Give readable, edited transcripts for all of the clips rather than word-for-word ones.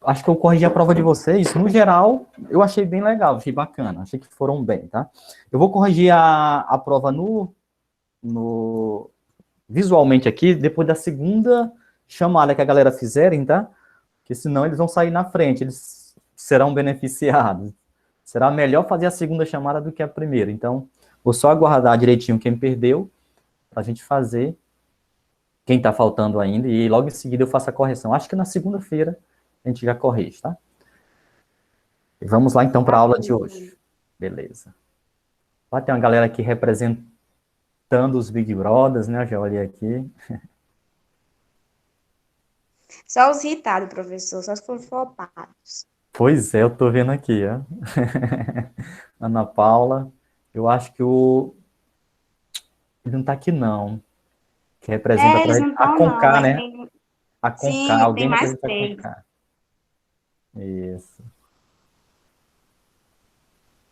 acho que eu corrigi a prova de vocês. No geral, eu achei bem legal, achei bacana, achei que foram bem, tá? Eu vou corrigir a prova visualmente aqui, depois da segunda chamada que a galera fizerem, tá? Porque senão eles vão sair na frente, eles serão beneficiados. Será melhor fazer a segunda chamada do que a primeira. Então, vou só aguardar direitinho quem perdeu, para a gente fazer quem está faltando ainda, e logo em seguida eu faço a correção. Acho que na segunda-feira a gente já corrige, tá? E vamos lá então para a aula de hoje. Beleza. Vai ter uma galera aqui representando os Big Brothers, né? Eu já olhei aqui. Só os irritados, professor, só os fofopados. Pois é, eu tô vendo aqui, ó. Ana Paula, eu acho que ele não tá aqui não, que representa É, eles não a estão, não, Conká, mas né? tem. A Conká, Sim, tem alguém mais representa a três. Conká. Isso,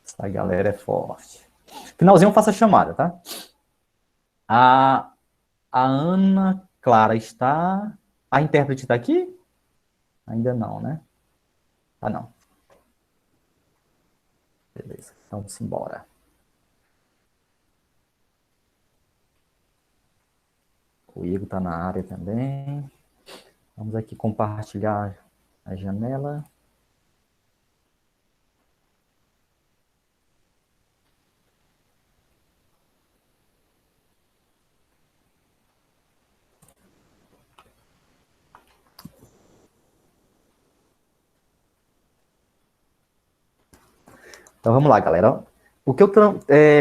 essa galera é forte. Finalzinho eu faço a chamada, tá? A, a Ana Clara está... A intérprete está aqui? Ainda não, né? Ah, não. Beleza, então vamos embora. O Igor está na área também. Vamos aqui compartilhar a janela. Então vamos lá, galera. O que eu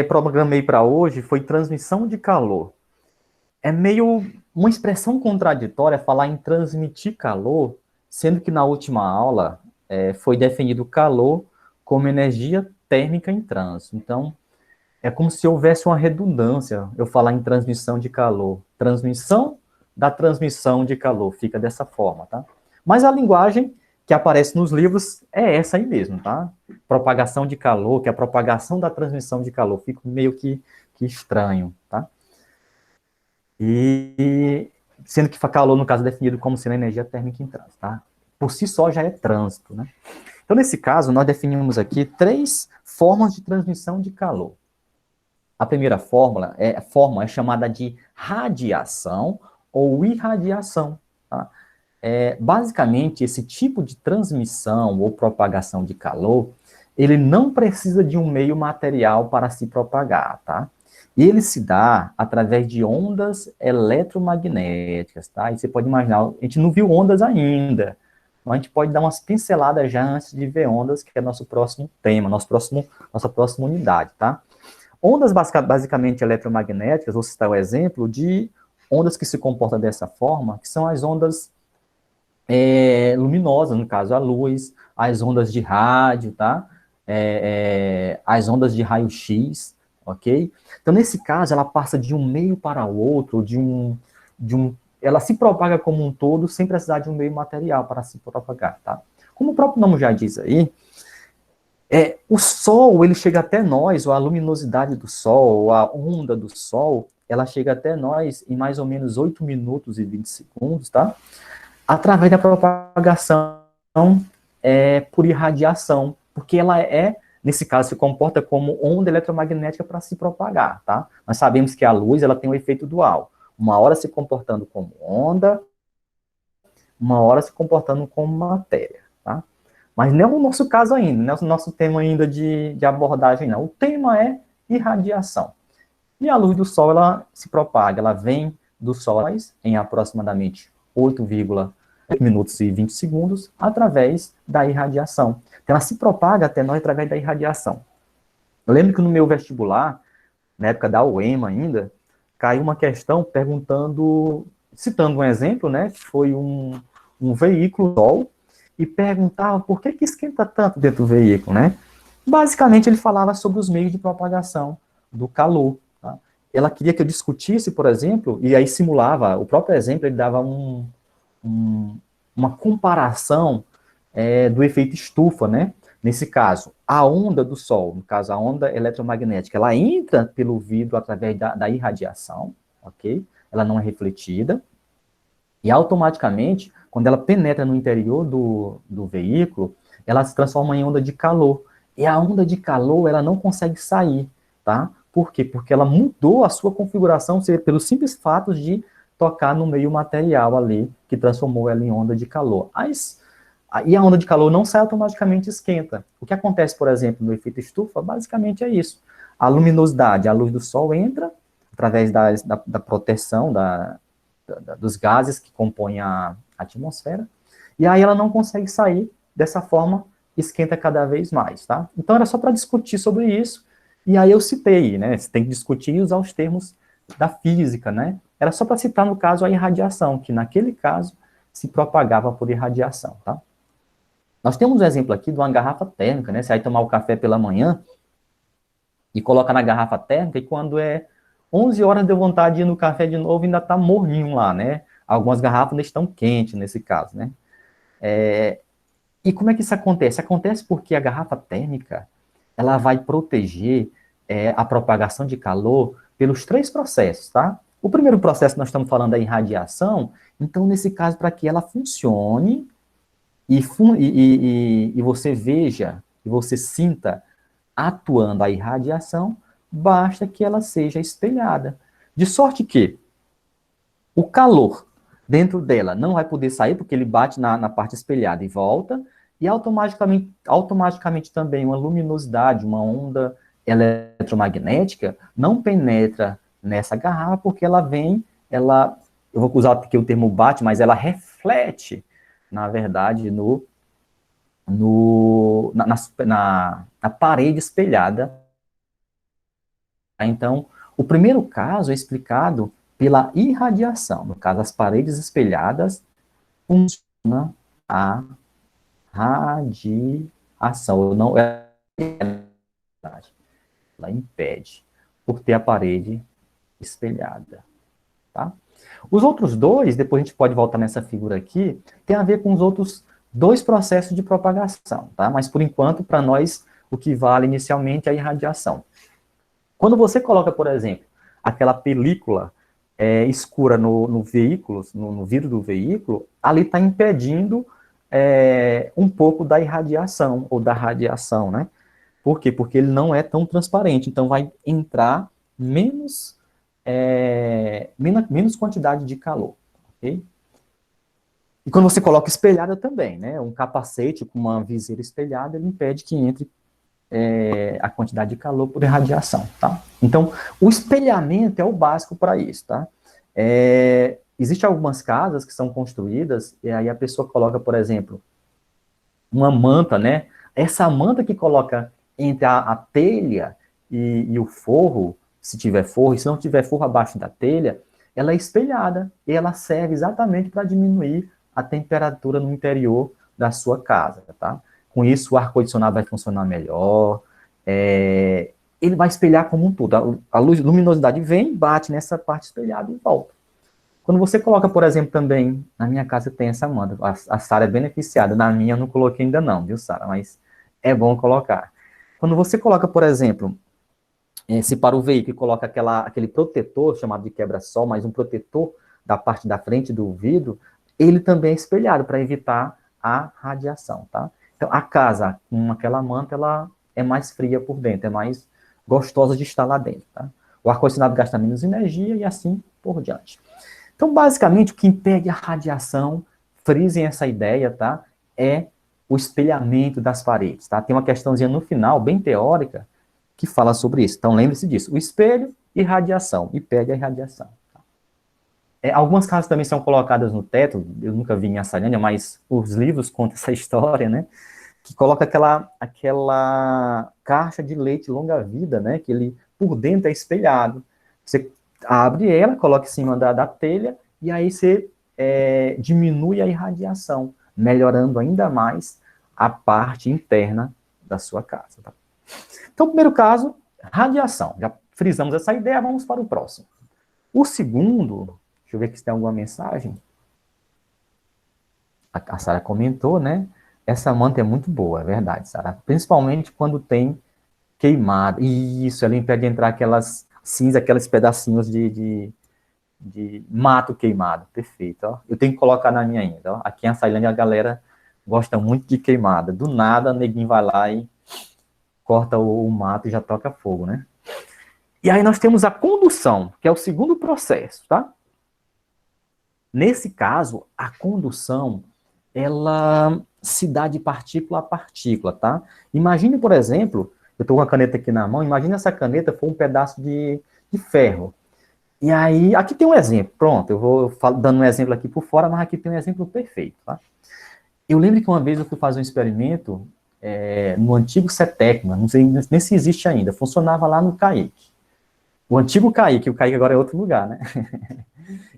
programei para hoje foi transmissão de calor. É meio uma expressão contraditória falar em transmitir calor, sendo que na última aula foi definido calor como energia térmica em trânsito. Então, é como se houvesse uma redundância eu falar em transmissão de calor. Transmissão da transmissão de calor, fica dessa forma, tá? Mas a linguagem que aparece nos livros é essa aí mesmo, tá? Propagação de calor, que é a propagação da transmissão de calor. Fica meio que estranho, tá? E sendo que calor, no caso, é definido como sendo energia térmica em trânsito, tá? Por si só já é trânsito, né? Então, nesse caso, nós definimos aqui 3 formas de transmissão de calor. A primeira forma é chamada de radiação ou irradiação. Tá? Basicamente, esse tipo de transmissão ou propagação de calor, ele não precisa de um meio material para se propagar, tá? E ele se dá através de ondas eletromagnéticas, tá? E você pode imaginar, a gente não viu ondas ainda, mas a gente pode dar umas pinceladas já antes de ver ondas, que é nosso próximo tema, nossa próxima unidade, tá? Ondas basicamente eletromagnéticas, vou citar o exemplo de ondas que se comportam dessa forma, que são as ondas luminosas, no caso a luz, as ondas de rádio, tá? As ondas de raio-x, ok? Então, nesse caso, ela passa de um meio para o outro, ela se propaga como um todo, sem precisar de um meio material para se propagar, tá? Como o próprio nome já diz aí, o Sol, ele chega até nós, ou a luminosidade do Sol, ou a onda do Sol, ela chega até nós em mais ou menos 8 minutos e 20 segundos, tá? Através da propagação por irradiação, porque ela nesse caso, se comporta como onda eletromagnética para se propagar, tá? Nós sabemos que a luz, ela tem um efeito dual. Uma hora se comportando como onda, uma hora se comportando como matéria, tá? Mas não é o nosso caso ainda, não é o nosso tema ainda de abordagem, não. O tema é irradiação. E a luz do Sol, ela se propaga, ela vem do Sol em aproximadamente 8,8 minutos e 20 segundos, através da irradiação. Então, ela se propaga até nós através da irradiação. Eu lembro que no meu vestibular, na época da UEMA ainda, caiu uma questão perguntando, citando um exemplo, né, que foi um veículo Sol, e perguntava por que esquenta tanto dentro do veículo, né? Basicamente, ele falava sobre os meios de propagação do calor. Tá? Ela queria que eu discutisse, por exemplo, e aí simulava, o próprio exemplo, ele dava uma comparação do efeito estufa, né? Nesse caso, a onda do Sol, no caso, a onda eletromagnética, ela entra pelo vidro através da irradiação, ok? Ela não é refletida, e automaticamente quando ela penetra no interior do veículo, ela se transforma em onda de calor. E a onda de calor, ela não consegue sair, tá? Por quê? Porque ela mudou a sua configuração pelo simples fato de tocar no meio material ali, que transformou ela em onda de calor. E a onda de calor não sai automaticamente, esquenta. O que acontece, por exemplo, no efeito estufa, basicamente é isso. A luminosidade, a luz do sol entra, através da proteção dos gases que compõem a atmosfera, e aí ela não consegue sair, dessa forma, esquenta cada vez mais, tá? Então era só para discutir sobre isso, e aí eu citei, né? Você tem que discutir e usar os termos da física, né? Era só para citar, no caso, a irradiação, que naquele caso se propagava por irradiação, tá? Nós temos um exemplo aqui de uma garrafa térmica, né? Você vai tomar o café pela manhã e coloca na garrafa térmica, e quando é 11 horas deu vontade de ir no café de novo, ainda está morninho lá, né? Algumas garrafas ainda estão quentes nesse caso, né? E como é que isso acontece? Acontece porque a garrafa térmica, ela vai proteger a propagação de calor pelos 3 processos, tá? O primeiro processo que nós estamos falando é irradiação, então, nesse caso, para que ela funcione e você veja, e você sinta atuando a irradiação, basta que ela seja espelhada. De sorte que o calor dentro dela não vai poder sair, porque ele bate na parte espelhada e volta, e automaticamente também uma luminosidade, uma onda eletromagnética, não penetra nessa garrafa, porque eu vou usar aqui o termo bate, mas ela reflete, na verdade, na parede espelhada. Então, o primeiro caso é explicado pela irradiação. No caso, as paredes espelhadas funciona a radiação. Não é verdade. Ela impede por ter a parede espelhada. Tá? Os outros dois, depois a gente pode voltar nessa figura aqui, tem a ver com os outros 2 processos de propagação. Tá? Mas, por enquanto, para nós, o que vale inicialmente é a irradiação. Quando você coloca, por exemplo, aquela película escura no veículo, no vidro do veículo, ali está impedindo um pouco da irradiação, ou da radiação, né? Por quê? Porque ele não é tão transparente, então vai entrar menos quantidade de calor, ok? E quando você coloca espelhada também, né? Um capacete com uma viseira espelhada, ele impede que entre a quantidade de calor por irradiação, tá? Então, o espelhamento é o básico para isso, tá? Existem algumas casas que são construídas, e aí a pessoa coloca, por exemplo, uma manta, né? Essa manta que coloca entre a telha e o forro, se tiver forro, e se não tiver forro abaixo da telha, ela é espelhada, e ela serve exatamente para diminuir a temperatura no interior da sua casa, tá? Com isso, o ar-condicionado vai funcionar melhor, ele vai espelhar como um todo. A luminosidade vem, bate nessa parte espelhada e volta. Quando você coloca, por exemplo, também, na minha casa tem essa manta, a Sara é beneficiada, na minha eu não coloquei ainda não, viu, Sara? Mas é bom colocar. Quando você coloca, por exemplo, se para o veículo coloca aquele protetor, chamado de quebra-sol, mas um protetor da parte da frente do vidro, ele também é espelhado para evitar a radiação, tá? Então, a casa com aquela manta, ela é mais fria por dentro, é mais gostosa de estar lá dentro, tá? O ar-condicionado gasta menos energia e assim por diante. Então, basicamente, o que impede a radiação, frisem essa ideia, tá? É o espelhamento das paredes, tá? Tem uma questãozinha no final, bem teórica, que fala sobre isso. Então, lembre-se disso. O espelho e radiação. Impede a irradiação. Algumas casas também são colocadas no teto, eu nunca vi em Açarânia, mas os livros contam essa história, né? Que coloca aquela caixa de leite longa-vida, né? Que ele, por dentro, é espelhado. Você abre ela, coloca em cima da telha, e aí você diminui a irradiação, melhorando ainda mais a parte interna da sua casa. Tá? Então, o primeiro caso, radiação. Já frisamos essa ideia, vamos para o próximo. O segundo, deixa eu ver aqui se tem alguma mensagem. A Sara comentou, né? Essa manta é muito boa, é verdade, Sara. Principalmente quando tem queimada. Isso, ela impede de entrar aquelas cinzas, aqueles pedacinhos de mato queimado, perfeito, ó. Eu tenho que colocar na minha ainda, ó. Aqui em Açailândia a galera gosta muito de queimada. Do nada, neguinho vai lá e corta o mato e já toca fogo, né? E aí nós temos a condução, que é o segundo processo, tá? Nesse caso, a condução, ela se dá de partícula a partícula, tá? Imagine, por exemplo, eu estou com a caneta aqui na mão, imagine essa caneta for um pedaço de ferro. E aí, aqui tem um exemplo, pronto, eu vou dando um exemplo aqui por fora, mas aqui tem um exemplo perfeito, tá? Eu lembro que uma vez eu fui fazer um experimento no antigo CETECMA, não sei nem se existe ainda, funcionava lá no CAIC. O antigo CAIC, o CAIC agora é outro lugar, né?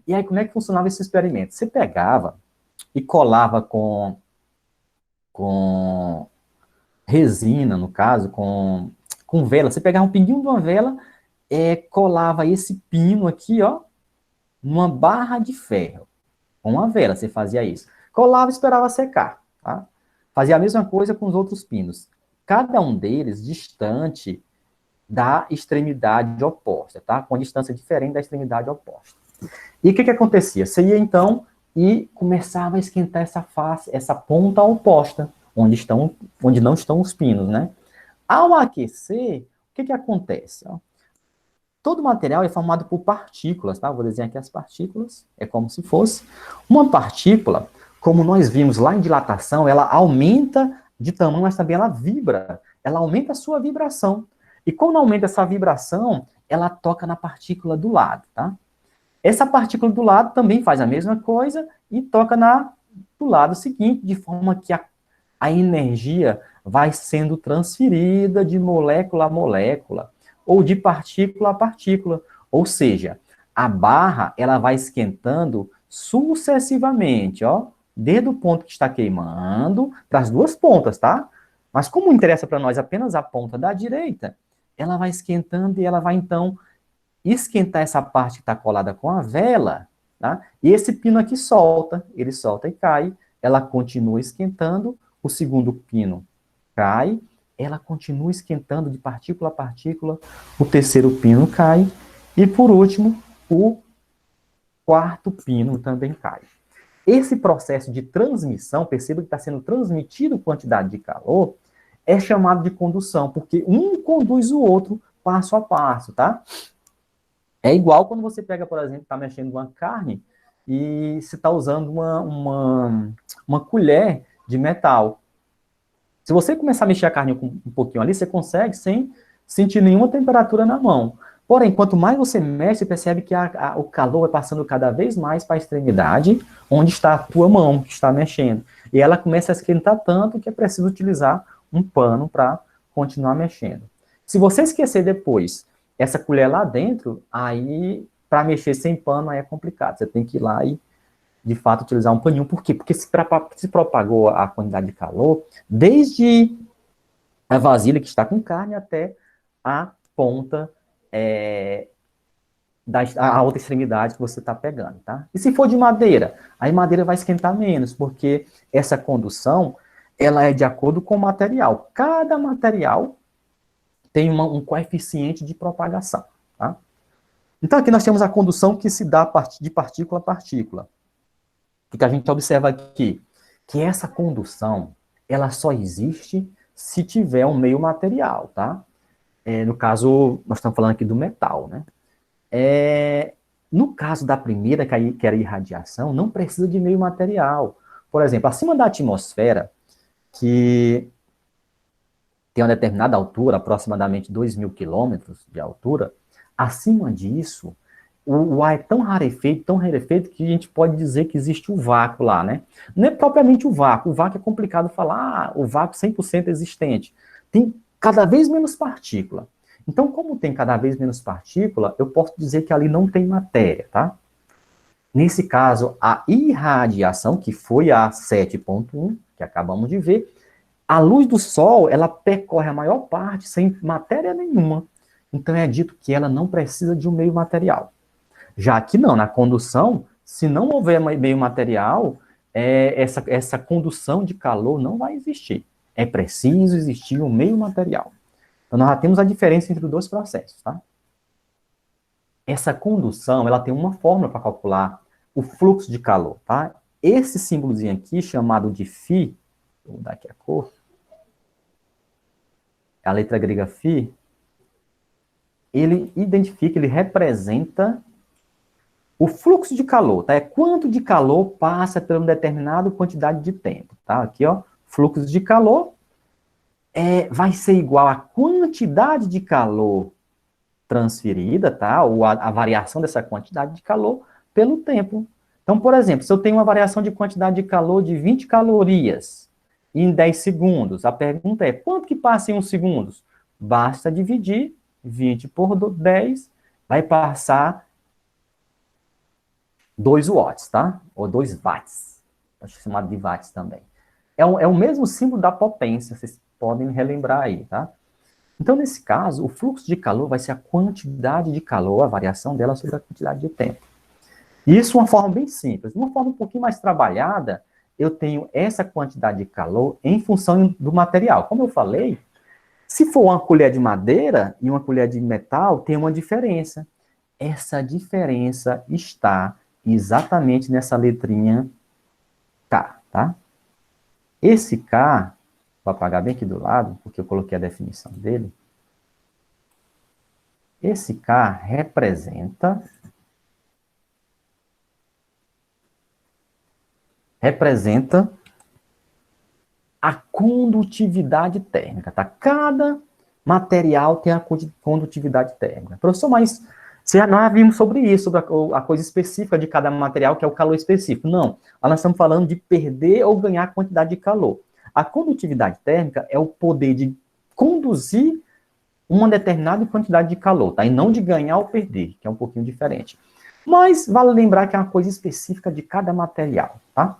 E aí, como é que funcionava esse experimento? Você pegava e colava com resina, no caso, com vela. Você pegava um pinguinho de uma vela, colava esse pino aqui, ó, numa barra de ferro. Com uma vela, você fazia isso. Colava e esperava secar, tá? Fazia a mesma coisa com os outros pinos. Cada um deles distante da extremidade oposta, tá? Com distância diferente da extremidade oposta. E o que acontecia? Você ia, então, e começava a esquentar essa face, essa ponta oposta, onde não estão os pinos, né? Ao aquecer, o que acontece? Ó, todo material é formado por partículas, tá? Vou desenhar aqui as partículas, é como se fosse. Uma partícula, como nós vimos lá em dilatação, ela aumenta de tamanho, mas também ela vibra. Ela aumenta a sua vibração. E quando aumenta essa vibração, ela toca na partícula do lado, tá? Essa partícula do lado também faz a mesma coisa e toca do lado seguinte, de forma que a energia vai sendo transferida de molécula a molécula, ou de partícula a partícula. Ou seja, a barra ela vai esquentando sucessivamente, ó, desde o ponto que está queimando para as duas pontas, tá? Mas como interessa para nós apenas a ponta da direita, ela vai esquentando e ela vai, então, esquentar essa parte que está colada com a vela, tá? E esse pino aqui solta, ele solta e cai, ela continua esquentando, o segundo pino cai, ela continua esquentando de partícula a partícula, o terceiro pino cai, e por último, o quarto pino também cai. Esse processo de transmissão, perceba que está sendo transmitido quantidade de calor, é chamado de condução, porque um conduz o outro passo a passo, tá? É igual quando você pega, por exemplo, está mexendo uma carne e você está usando uma colher de metal. Se você começar a mexer a carne um pouquinho ali, você consegue sem sentir nenhuma temperatura na mão. Porém, quanto mais você mexe, você percebe que o calor vai passando cada vez mais para a extremidade, onde está a tua mão que está mexendo. E ela começa a esquentar tanto que é preciso utilizar um pano para continuar mexendo. Se você esquecer depois essa colher lá dentro, aí para mexer sem pano aí é complicado. Você tem que ir lá e, de fato, utilizar um paninho. Por quê? Porque se propagou a quantidade de calor desde a vasilha que está com carne até a ponta a outra extremidade que você está pegando, tá? E se for de madeira? Aí madeira vai esquentar menos, porque essa condução, ela é de acordo com o material. Cada material tem um coeficiente de propagação, tá? Então aqui nós temos a condução que se dá de partícula a partícula. O que a gente observa aqui? Que essa condução, ela só existe se tiver um meio material, tá? No caso, nós estamos falando aqui do metal, né? No caso da primeira, que era a irradiação, não precisa de meio material. Por exemplo, acima da atmosfera, que tem uma determinada altura, aproximadamente 2.000 quilômetros de altura, acima disso, o ar é tão rarefeito, que a gente pode dizer que existe o vácuo lá, né? Não é propriamente o vácuo é complicado falar, o vácuo 100% existente. Tem cada vez menos partícula. Então, como tem cada vez menos partícula, eu posso dizer que ali não tem matéria, tá? Nesse caso, a irradiação, que foi a 7.1, que acabamos de ver, a luz do Sol, ela percorre a maior parte sem matéria nenhuma. Então, é dito que ela não precisa de um meio material. Já que não, na condução, se não houver meio material, essa condução de calor não vai existir. É preciso existir um meio material. Então, nós já temos a diferença entre os dois processos, tá? essa condução, ela tem uma fórmula para calcular o fluxo de calor, tá? Esse símbolozinho aqui, chamado de φ, vou mudar aqui a cor, a letra grega φ, ele identifica, ele representa o fluxo de calor, tá? É quanto de calor passa por uma determinada quantidade de tempo, tá? Aqui, ó, fluxo de calor vai ser igual à quantidade de calor transferida, tá? Ou a variação dessa quantidade de calor pelo tempo. Então, por exemplo, se eu tenho uma variação de quantidade de calor de 20 calorias em 10 segundos, a pergunta é, quanto que passa em 1 segundo? Basta dividir 20 por 10, vai passar 2 watts, tá? Ou 2 watts. Acho que é chamado de watts também. É o mesmo símbolo da potência, vocês podem relembrar aí, tá? Então, nesse caso, o fluxo de calor vai ser a quantidade de calor, a variação dela sobre a quantidade de tempo. Isso de uma forma bem simples. De uma forma um pouquinho mais trabalhada, eu tenho essa quantidade de calor em função do material. Como eu falei, se for uma colher de madeira e uma colher de metal, tem uma diferença. Essa diferença está exatamente nessa letrinha K, tá? Esse K, vou apagar bem aqui do lado, porque eu coloquei a definição dele. Esse K representa a condutividade térmica, tá? Cada material tem a condutividade térmica. Professor, mas nós vimos sobre isso, sobre a coisa específica de cada material, que é o calor específico. Não, nós estamos falando de perder ou ganhar quantidade de calor. A condutividade térmica é o poder de conduzir uma determinada quantidade de calor, tá? E não de ganhar ou perder, que é um pouquinho diferente. Mas vale lembrar que é uma coisa específica de cada material, tá?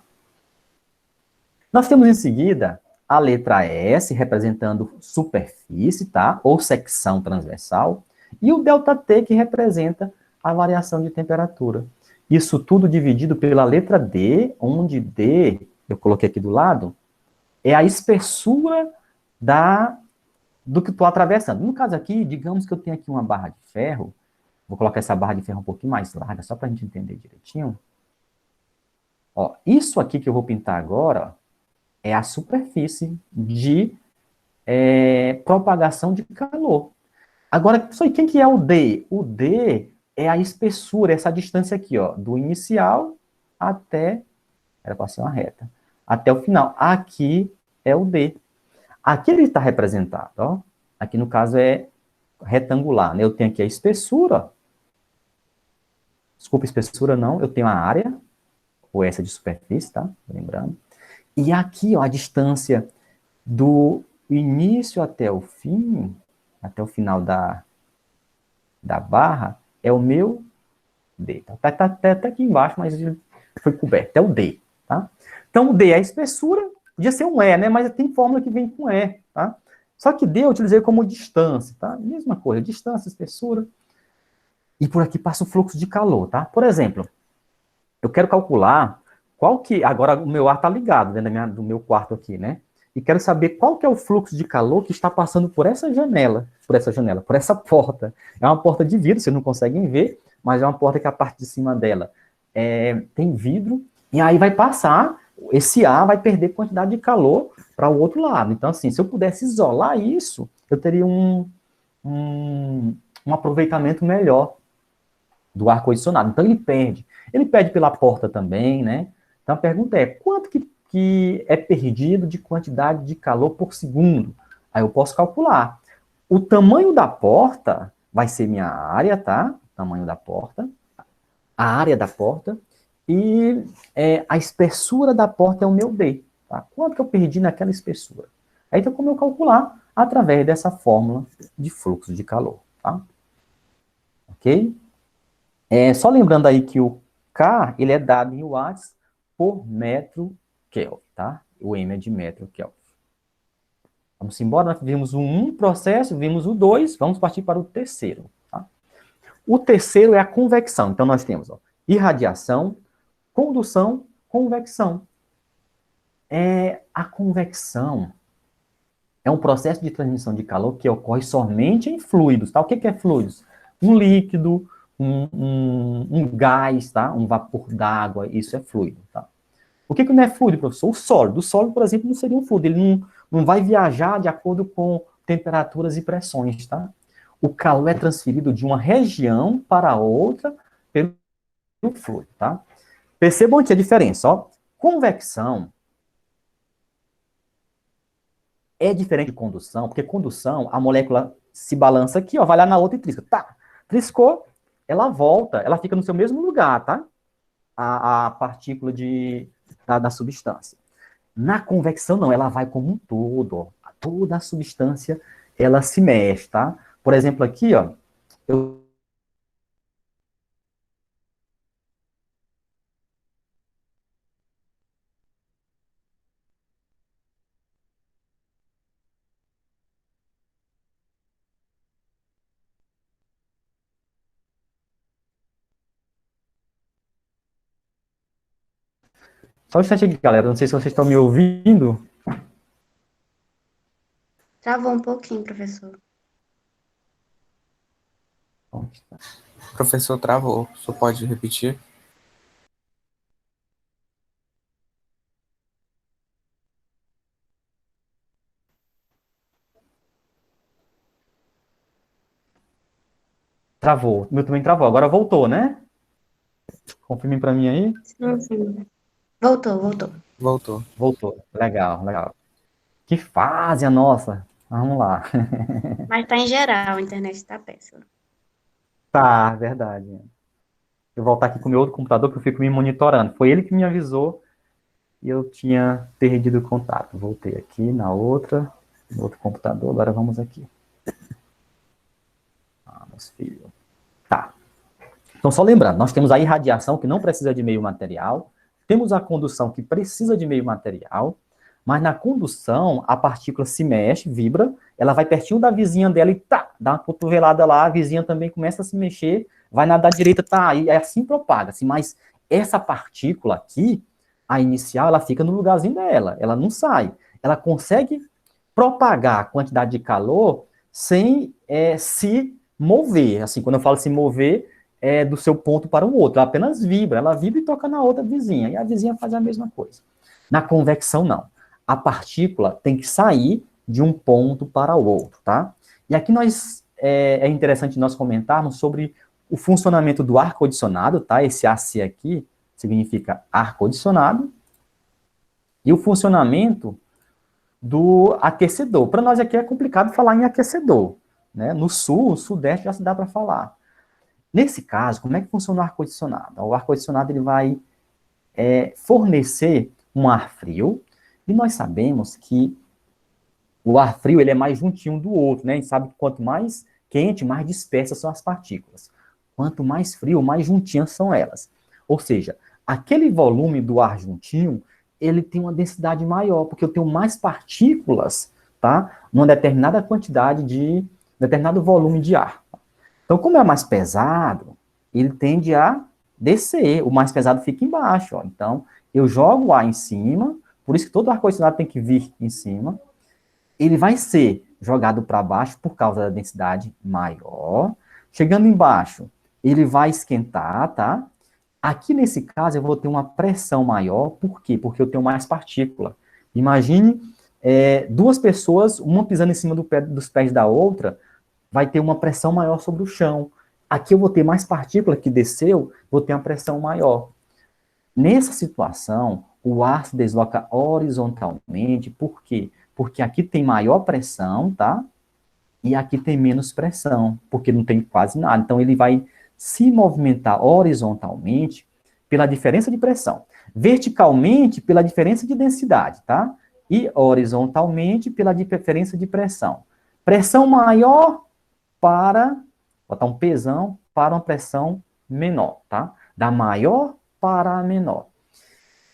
Nós temos em seguida a letra S, representando superfície, tá? Ou secção transversal, e o ΔT, que representa a variação de temperatura. Isso tudo dividido pela letra D, onde D, eu coloquei aqui do lado, é a espessura do que estou atravessando. No caso aqui, digamos que eu tenho aqui uma barra de ferro, vou colocar essa barra de ferro um pouquinho mais larga, só para a gente entender direitinho. Ó, isso aqui que eu vou pintar agora é a superfície de propagação de calor. Agora, quem que é o D? O D é a espessura, essa distância aqui, ó, do inicial até, era para ser uma reta, até o final. Aqui é o D. Aqui ele está representado, ó. Aqui no caso é retangular, né? Eu tenho aqui a espessura, desculpa, espessura não, eu tenho a área, ou essa de superfície, tá? Lembrando. E aqui, ó, a distância do início até o fim, até o final da barra, é o meu D. Tá até aqui embaixo, mas foi coberto, é o D, tá? Então, o D é a espessura, podia ser um E, né? Mas tem fórmula que vem com E, tá? Só que D eu utilizei como distância, tá? Mesma coisa, distância, espessura. E por aqui passa o fluxo de calor, tá? Por exemplo, eu quero calcular qual que... Agora o meu ar está ligado dentro do meu quarto aqui, né? E quero saber qual que é o fluxo de calor que está passando por essa janela, por essa porta. É uma porta de vidro, vocês não conseguem ver, mas é uma porta que a parte de cima dela tem vidro, e aí vai passar, esse ar vai perder quantidade de calor para o outro lado. Então, assim, se eu pudesse isolar isso, eu teria um aproveitamento melhor do ar-condicionado. Então, ele perde. Ele perde pela porta também, né? Então, a pergunta é, quanto que é perdido de quantidade de calor por segundo? Aí eu posso calcular. O tamanho da porta vai ser minha área, tá? O tamanho da porta. A área da porta. E a espessura da porta é o meu D. Tá? Quanto que eu perdi naquela espessura? Aí tem como eu calcular através dessa fórmula de fluxo de calor. Tá? Ok? Só lembrando aí que o K, ele é dado em watts por metro Kelvin, tá? O M é de metro Kelvin. Vamos embora, nós vimos o 1 processo, vimos o 2, vamos partir para o terceiro, tá? O terceiro é a convecção. Então, nós temos irradiação, condução, convecção. A convecção é um processo de transmissão de calor que ocorre somente em fluidos, tá? O que é fluidos? Um líquido, um gás, tá? Um vapor d'água, isso é fluido, tá? O que não é fluido, professor? O sólido. O sólido, por exemplo, não seria um fluido, ele não vai viajar de acordo com temperaturas e pressões, tá? O calor é transferido de uma região para outra pelo fluido, tá? Percebam aqui a diferença, ó. Convecção é diferente de condução, porque condução, a molécula se balança aqui, ó, vai lá na outra e trisca. Tá, triscou, ela volta, ela fica no seu mesmo lugar, tá? A partícula da substância. Na convecção, não, ela vai como um todo, ó. Toda a substância, ela se mexe, tá? Por exemplo, aqui, ó, eu só um instante aqui, galera, não sei se vocês estão me ouvindo. Travou um pouquinho, professor. Professor, travou. Só pode repetir? Travou, o meu também travou, agora voltou, né? Confirmem para mim aí. Sim. Voltou. Voltou. Voltou, legal, legal. Que fase a nossa. Vamos lá. Mas tá em geral, a internet tá péssima. Tá, verdade. Eu vou voltar aqui com o meu outro computador, que eu fico me monitorando. Foi ele que me avisou e eu tinha perdido o contato. Voltei aqui na outra, no outro computador. Agora vamos aqui. Vamos, filho. Tá. Então, só lembrando, nós temos a irradiação, que não precisa de meio material. Temos a condução, que precisa de meio material. Mas na condução, a partícula se mexe, vibra, ela vai pertinho da vizinha dela e tá, dá uma cotovelada lá, a vizinha também começa a se mexer, vai na da direita, tá, e assim propaga-se. Mas essa partícula aqui, a inicial, ela fica no lugarzinho dela, ela não sai. Ela consegue propagar a quantidade de calor sem se mover. Assim, quando eu falo se mover, é do seu ponto para o outro. Ela apenas vibra, ela vibra e toca na outra vizinha, e a vizinha faz a mesma coisa. Na convecção, não. A partícula tem que sair de um ponto para o outro, tá? E aqui é interessante nós comentarmos sobre o funcionamento do ar-condicionado, tá? Esse AC aqui significa ar-condicionado. E o funcionamento do aquecedor. Para nós aqui é complicado falar em aquecedor, né? No sul, sudeste já se dá para falar. Nesse caso, como é que funciona o ar-condicionado? O ar-condicionado ele vai fornecer um ar frio, e nós sabemos que o ar frio ele é mais juntinho um do outro, né? A gente sabe que quanto mais quente, mais dispersas são as partículas. Quanto mais frio, mais juntinhas são elas. Ou seja, aquele volume do ar juntinho, ele tem uma densidade maior, porque eu tenho mais partículas, tá? Numa determinada quantidade de, determinado volume de ar. Então, como é mais pesado, ele tende a descer, o mais pesado fica embaixo, ó. Então, eu jogo o ar em cima, por isso que todo ar-condicionado tem que vir em cima, ele vai ser jogado para baixo por causa da densidade maior. Chegando embaixo, ele vai esquentar, tá? Aqui nesse caso eu vou ter uma pressão maior, por quê? Porque eu tenho mais partícula. Imagine duas pessoas, uma pisando em cima dos pés da outra, vai ter uma pressão maior sobre o chão. Aqui eu vou ter mais partícula que desceu, vou ter uma pressão maior. Nessa situação, o ar se desloca horizontalmente, por quê? Porque aqui tem maior pressão, tá? E aqui tem menos pressão, porque não tem quase nada. Então, ele vai se movimentar horizontalmente pela diferença de pressão. Verticalmente, pela diferença de densidade, tá? E horizontalmente, pela diferença de pressão. Pressão maior para, botar um pesão, para uma pressão menor, tá? Da maior para a menor.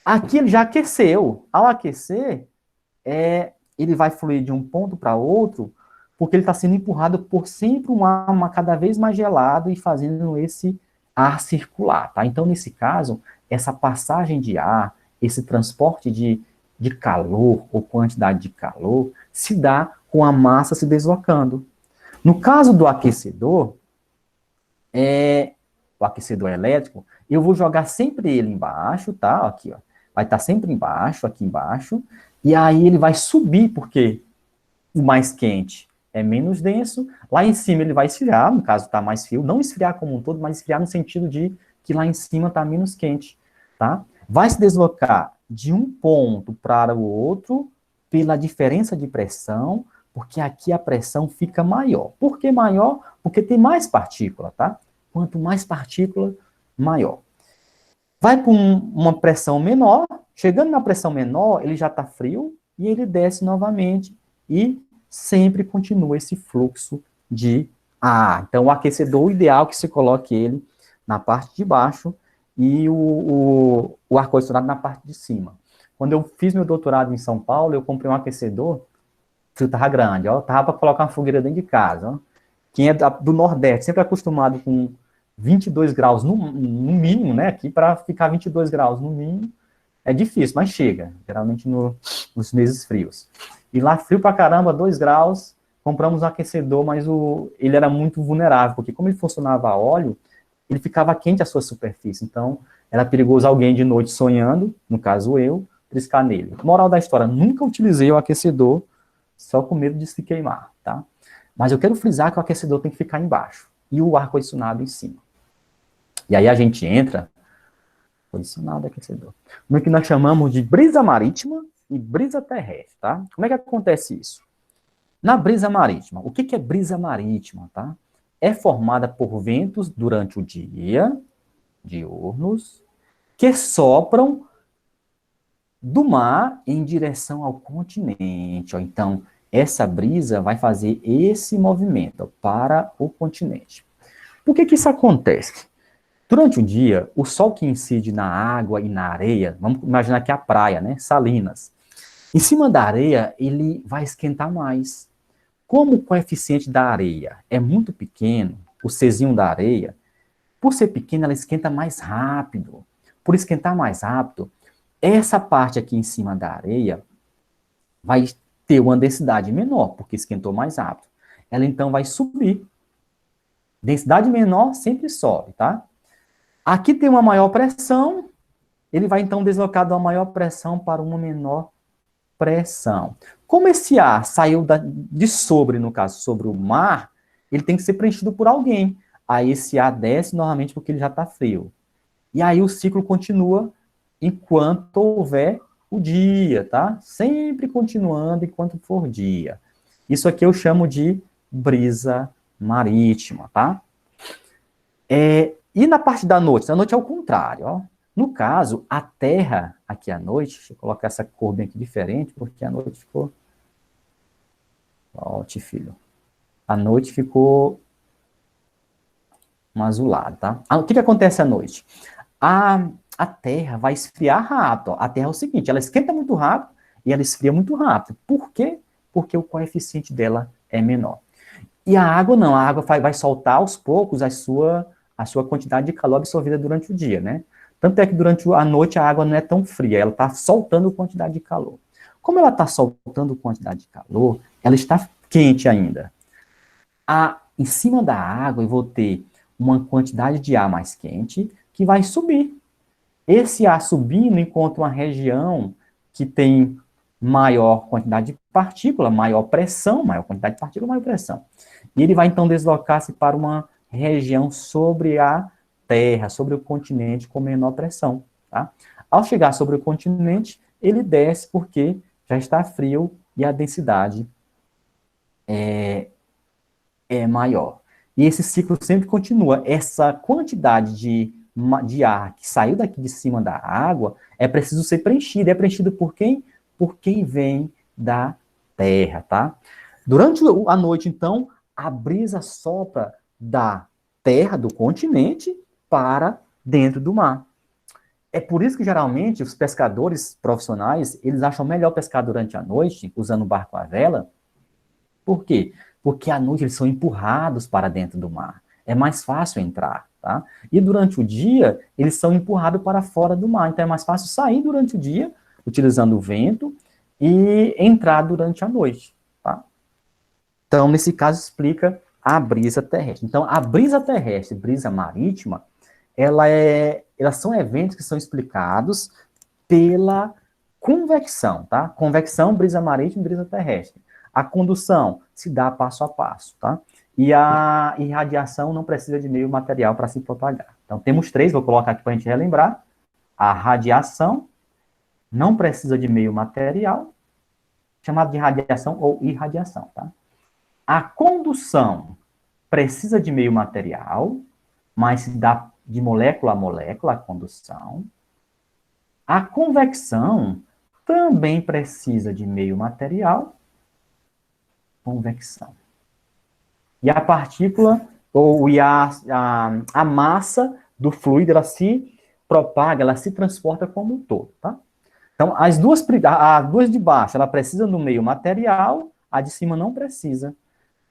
Aqui ele já aqueceu. Ao aquecer, ele vai fluir de um ponto para outro, porque ele está sendo empurrado por sempre um ar cada vez mais gelado e fazendo esse ar circular, tá? Então, nesse caso, essa passagem de ar, esse transporte de calor ou quantidade de calor, se dá com a massa se deslocando. No caso do aquecedor, o aquecedor elétrico, eu vou jogar sempre ele embaixo, tá? Aqui, ó. Vai estar sempre embaixo, aqui embaixo, e aí ele vai subir, porque o mais quente é menos denso, lá em cima ele vai esfriar, no caso está mais frio, não esfriar como um todo, mas esfriar no sentido de que lá em cima está menos quente, tá? Vai se deslocar de um ponto para o outro pela diferença de pressão, porque aqui a pressão fica maior. Por que maior? Porque tem mais partícula, tá? Quanto mais partícula, maior. Vai para uma pressão menor, chegando na pressão menor, ele já está frio, e ele desce novamente, e sempre continua esse fluxo de ar. Então, o aquecedor, o ideal é que você coloque ele na parte de baixo, e o ar-condicionado na parte de cima. Quando eu fiz meu doutorado em São Paulo, eu comprei um aquecedor, o frio estava grande, ó, tava para colocar uma fogueira dentro de casa, ó. Quem é do Nordeste, sempre acostumado com 22 graus no mínimo, né, aqui para ficar 22 graus no mínimo, é difícil, mas chega, geralmente nos meses frios. E lá, frio pra caramba, 2 graus, compramos um aquecedor, mas ele era muito vulnerável, porque como ele funcionava a óleo, ele ficava quente a sua superfície, então era perigoso alguém de noite sonhando, no caso eu, triscar nele. Moral da história, nunca utilizei o aquecedor, só com medo de se queimar, tá? Mas eu quero frisar que o aquecedor tem que ficar embaixo, e o ar-condicionado em cima. E aí a gente entra, condicionado aquecedor, no que nós chamamos de brisa marítima e brisa terrestre, tá? Como é que acontece isso? Na brisa marítima, o que é brisa marítima, tá? É formada por ventos durante o dia, diurnos, que sopram do mar em direção ao continente. Ó. Então, essa brisa vai fazer esse movimento ó, para o continente. Por que isso acontece? Durante o dia, o sol que incide na água e na areia, vamos imaginar que é a praia, né? Salinas. Em cima da areia, ele vai esquentar mais. Como o coeficiente da areia é muito pequeno, o Czinho da areia, por ser pequeno, ela esquenta mais rápido. Por esquentar mais rápido, essa parte aqui em cima da areia vai ter uma densidade menor, porque esquentou mais rápido. Ela então vai subir. Densidade menor sempre sobe, tá? Aqui tem uma maior pressão, ele vai então deslocar de uma maior pressão para uma menor pressão. Como esse ar saiu de sobre, no caso, sobre o mar, ele tem que ser preenchido por alguém. Aí esse ar desce novamente porque ele já está frio. E aí o ciclo continua enquanto houver o dia, tá? Sempre continuando enquanto for dia. Isso aqui eu chamo de brisa marítima, tá? E na parte da noite? Na noite é o contrário, ó. No caso, a Terra, aqui à noite, deixa eu colocar essa cor bem aqui diferente, porque a noite ficou... Volte, filho. A noite ficou um azulado, tá? O que acontece à noite? A Terra vai esfriar rápido. Ó. A Terra é o seguinte, ela esquenta muito rápido e ela esfria muito rápido. Por quê? Porque o coeficiente dela é menor. E a água não, a água vai soltar aos poucos a sua quantidade de calor absorvida durante o dia, né? Tanto é que durante a noite a água não é tão fria, ela está soltando quantidade de calor. Como ela está soltando quantidade de calor, ela está quente ainda. Em cima da água eu vou ter uma quantidade de ar mais quente que vai subir. Esse ar subindo encontra uma região que tem maior quantidade de partícula, maior pressão, maior quantidade de partícula, maior pressão. E ele vai então deslocar-se para uma região sobre a Terra, sobre o continente com menor pressão. Tá? Ao chegar sobre o continente, ele desce porque já está frio e a densidade é maior. E esse ciclo sempre continua. Essa quantidade de ar que saiu daqui de cima da água é preciso ser preenchido. É preenchido por quem? Por quem vem da Terra, tá? Durante a noite, então, a brisa sopra da Terra, do continente, para dentro do mar. É por isso que, geralmente, os pescadores profissionais, eles acham melhor pescar durante a noite, usando o barco à vela. Por quê? Porque à noite eles são empurrados para dentro do mar. É mais fácil entrar, tá? E durante o dia, eles são empurrados para fora do mar. Então é mais fácil sair durante o dia, utilizando o vento, e entrar durante a noite, tá? Então, nesse caso, explica a brisa terrestre. Então, a brisa terrestre, brisa marítima, elas são eventos que são explicados pela convecção, tá? Convecção, brisa marítima e brisa terrestre. A condução se dá passo a passo, tá? E a irradiação não precisa de meio material para se propagar. Então, temos três, vou colocar aqui para a gente relembrar. A radiação não precisa de meio material, chamado de radiação ou irradiação, tá? A condução precisa de meio material, mas se dá de molécula a molécula a condução. A convecção também precisa de meio material, convecção. E a partícula, a massa do fluido, ela se propaga, ela se transporta como um todo, tá? Então, as duas de baixo, ela precisa do meio material, a de cima não precisa.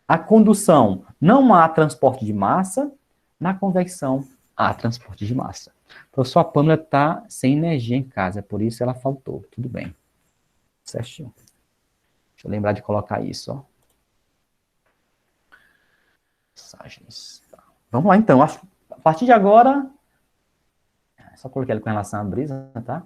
A condução, não há transporte de massa, na convecção, há transporte de massa. Então, sua Pâmela está sem energia em casa, por isso ela faltou. Tudo bem. Certinho. Deixa eu lembrar de colocar isso, ó. Mensagens. Tá. Vamos lá, então. Acho que a partir de agora... Só coloquei ele com relação à brisa, tá?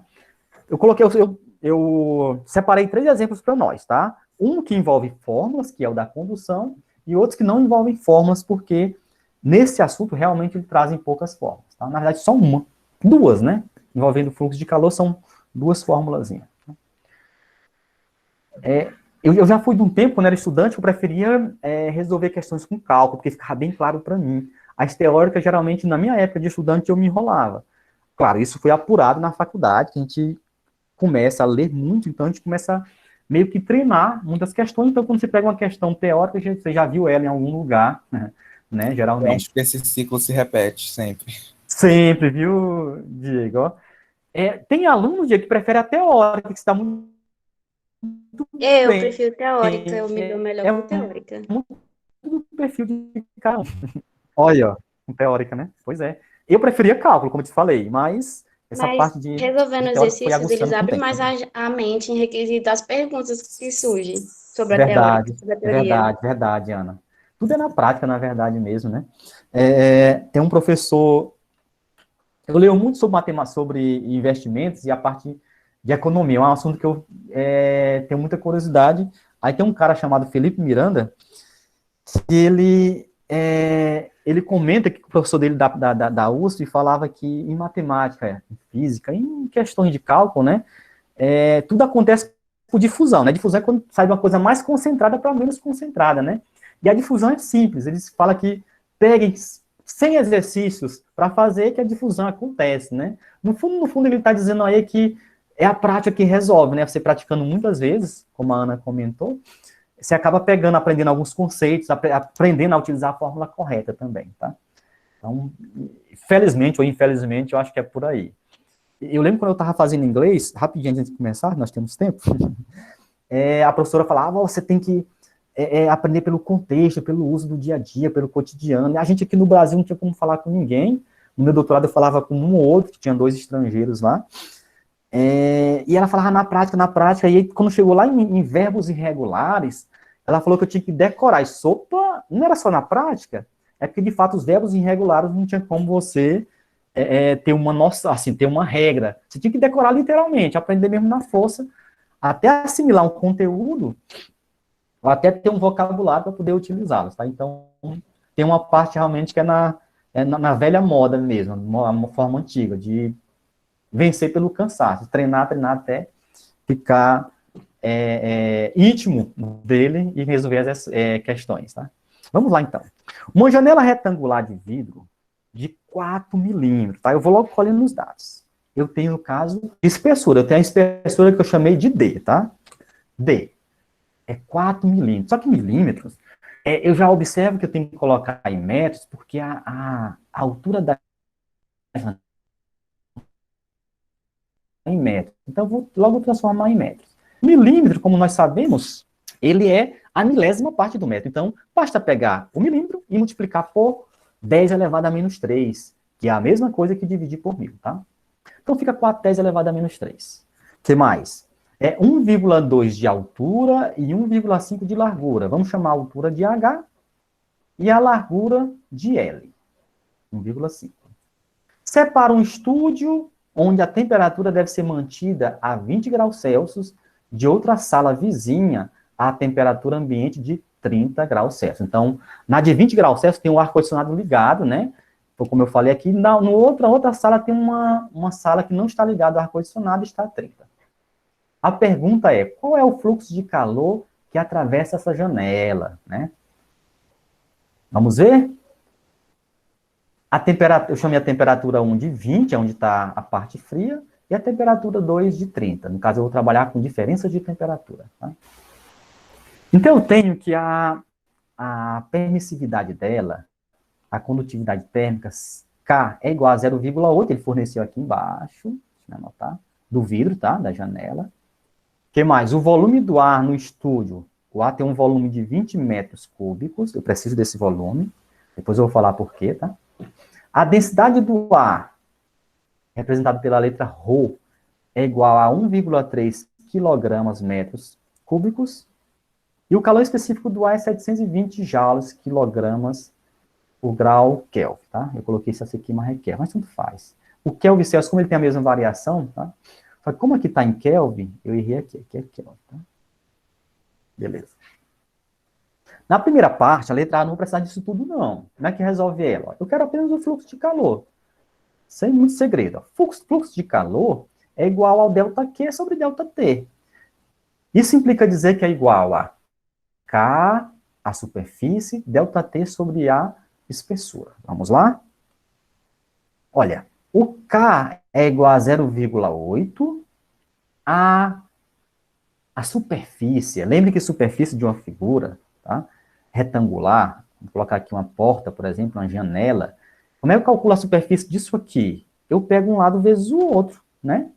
Eu separei 3 exemplos para nós, tá? Um que envolve fórmulas, que é o da condução, e outros que não envolvem fórmulas, porque nesse assunto realmente ele trazem poucas fórmulas, tá? Na verdade, só uma. 2, né? Envolvendo fluxo de calor, são 2 formulazinhas. Eu já fui de um tempo, quando era estudante, eu preferia resolver questões com cálculo, porque ficava bem claro para mim. As teóricas, geralmente, na minha época de estudante, eu me enrolava. Claro, isso foi apurado na faculdade, que a gente começa a ler muito, então a gente começa a meio que treinar muitas questões. Então, quando você pega uma questão teórica, você já viu ela em algum lugar, né, geralmente. Eu acho que esse ciclo se repete sempre. Sempre, viu, Diego? Tem aluno, Diego, que prefere a teórica, que está muito Eu bem. prefiro teórica, eu me dou melhor com teórica. Muito do perfil de cada um. Olha, com teórica, né? Pois é. Eu preferia cálculo, como eu te falei, mas essa parte de resolvendo teórica foi exercícios, aguçando eles com o abrem tempo. mais a mente em requisito das perguntas que surgem sobre a Verdade, teórica, sobre a teoria. verdade, Ana. Tudo é na prática, na verdade mesmo, né? Tem um professor... Eu leio muito sobre matemática, sobre investimentos e a parte de economia. É um assunto que eu tenho muita curiosidade. Aí tem um cara chamado Felipe Miranda, que ele comenta que o professor dele da USP falava que em matemática, em física, em questões de cálculo, né, tudo acontece por difusão, né? Difusão é quando sai de uma coisa mais concentrada para menos concentrada, né? E a difusão é simples. Eles falam que peguem 100 exercícios para fazer que a difusão acontece, né? No fundo ele está dizendo aí que é a prática que resolve, né? Você praticando muitas vezes, como a Ana comentou, você acaba aprendendo alguns conceitos, aprendendo a utilizar a fórmula correta também, tá? Então, felizmente ou infelizmente, eu acho que é por aí. Eu lembro quando eu estava fazendo inglês, rapidinho antes de começar, nós temos tempo, a professora falava, você tem que aprender pelo contexto, pelo uso do dia a dia, pelo cotidiano. A gente aqui no Brasil não tinha como falar com ninguém. No meu doutorado eu falava com um ou outro, que tinha 2 estrangeiros lá. E ela falava na prática, e aí, quando chegou lá em verbos irregulares, ela falou que eu tinha que decorar. E sopa, não era só na prática, é porque, de fato, os verbos irregulares não tinha como você ter uma noção, assim, ter uma regra. Você tinha que decorar literalmente, aprender mesmo na força, até assimilar um conteúdo, ou até ter um vocabulário para poder utilizá-los, tá? Então, tem uma parte realmente que é na velha moda mesmo, uma forma antiga, de vencer pelo cansaço, treinar até ficar íntimo dele e resolver as questões, tá? Vamos lá, então. Uma janela retangular de vidro de 4 milímetros, tá? Eu vou logo colhendo os dados. Eu tenho, no caso, espessura. Eu tenho a espessura que eu chamei de D, tá? D. É 4 milímetros. Só que milímetros, eu já observo que eu tenho que colocar em metros, porque a altura da janela em metros. Então, eu vou logo transformar em metros. Milímetro, como nós sabemos, ele é a milésima parte do metro. Então, basta pegar o milímetro e multiplicar por 10 elevado a menos 3, que é a mesma coisa que dividir por 1000, tá? Então, fica 4 10 elevado a menos 3. O que mais? 1,2 de altura e 1,5 de largura. Vamos chamar a altura de H e a largura de L. 1,5. Separa um estúdio onde a temperatura deve ser mantida a 20 graus Celsius de outra sala vizinha à temperatura ambiente de 30 graus Celsius. Então, na de 20 graus Celsius tem o ar-condicionado ligado, né? Então, como eu falei aqui, na outra sala tem uma sala que não está ligada ao ar-condicionado e está a 30. A pergunta é, qual é o fluxo de calor que atravessa essa janela, né? Vamos ver? A temperatura, eu chamei a temperatura 1 de 20, é onde está a parte fria, e a temperatura 2 de 30. No caso, eu vou trabalhar com diferença de temperatura. Tá? Então, eu tenho que a permissividade dela, a condutividade térmica, K é igual a 0,8, ele forneceu aqui embaixo, deixa eu anotar, do vidro, tá? Da janela. O que mais? O volume do ar no estúdio, o ar tem um volume de 20 metros cúbicos, eu preciso desse volume, depois eu vou falar por quê, tá? A densidade do ar, representada pela letra ρ, é igual a 1,3 kg metros cúbicos, e o calor específico do ar é 720 joules quilogramas por grau Kelvin, tá? Eu coloquei isso aqui, mas é Kelvin, mas tanto faz. O Kelvin Celsius, como ele tem a mesma variação, tá? Só que como aqui está em Kelvin, eu errei aqui é Kelvin, tá? Beleza. Na primeira parte, a letra A não vou precisar disso tudo, não. Como é que resolve ela? Eu quero apenas o fluxo de calor. Sem muito segredo. Fluxo de calor é igual ao ΔQ sobre ΔT. Isso implica dizer que é igual a K, a superfície, ΔT sobre a espessura. Vamos lá? Olha, o K é igual a 0,8, a superfície, lembre que superfície de uma figura, tá? Retangular, vou colocar aqui uma porta, por exemplo, uma janela. Como é que eu calculo a superfície disso aqui? Eu pego um lado vezes o outro, né?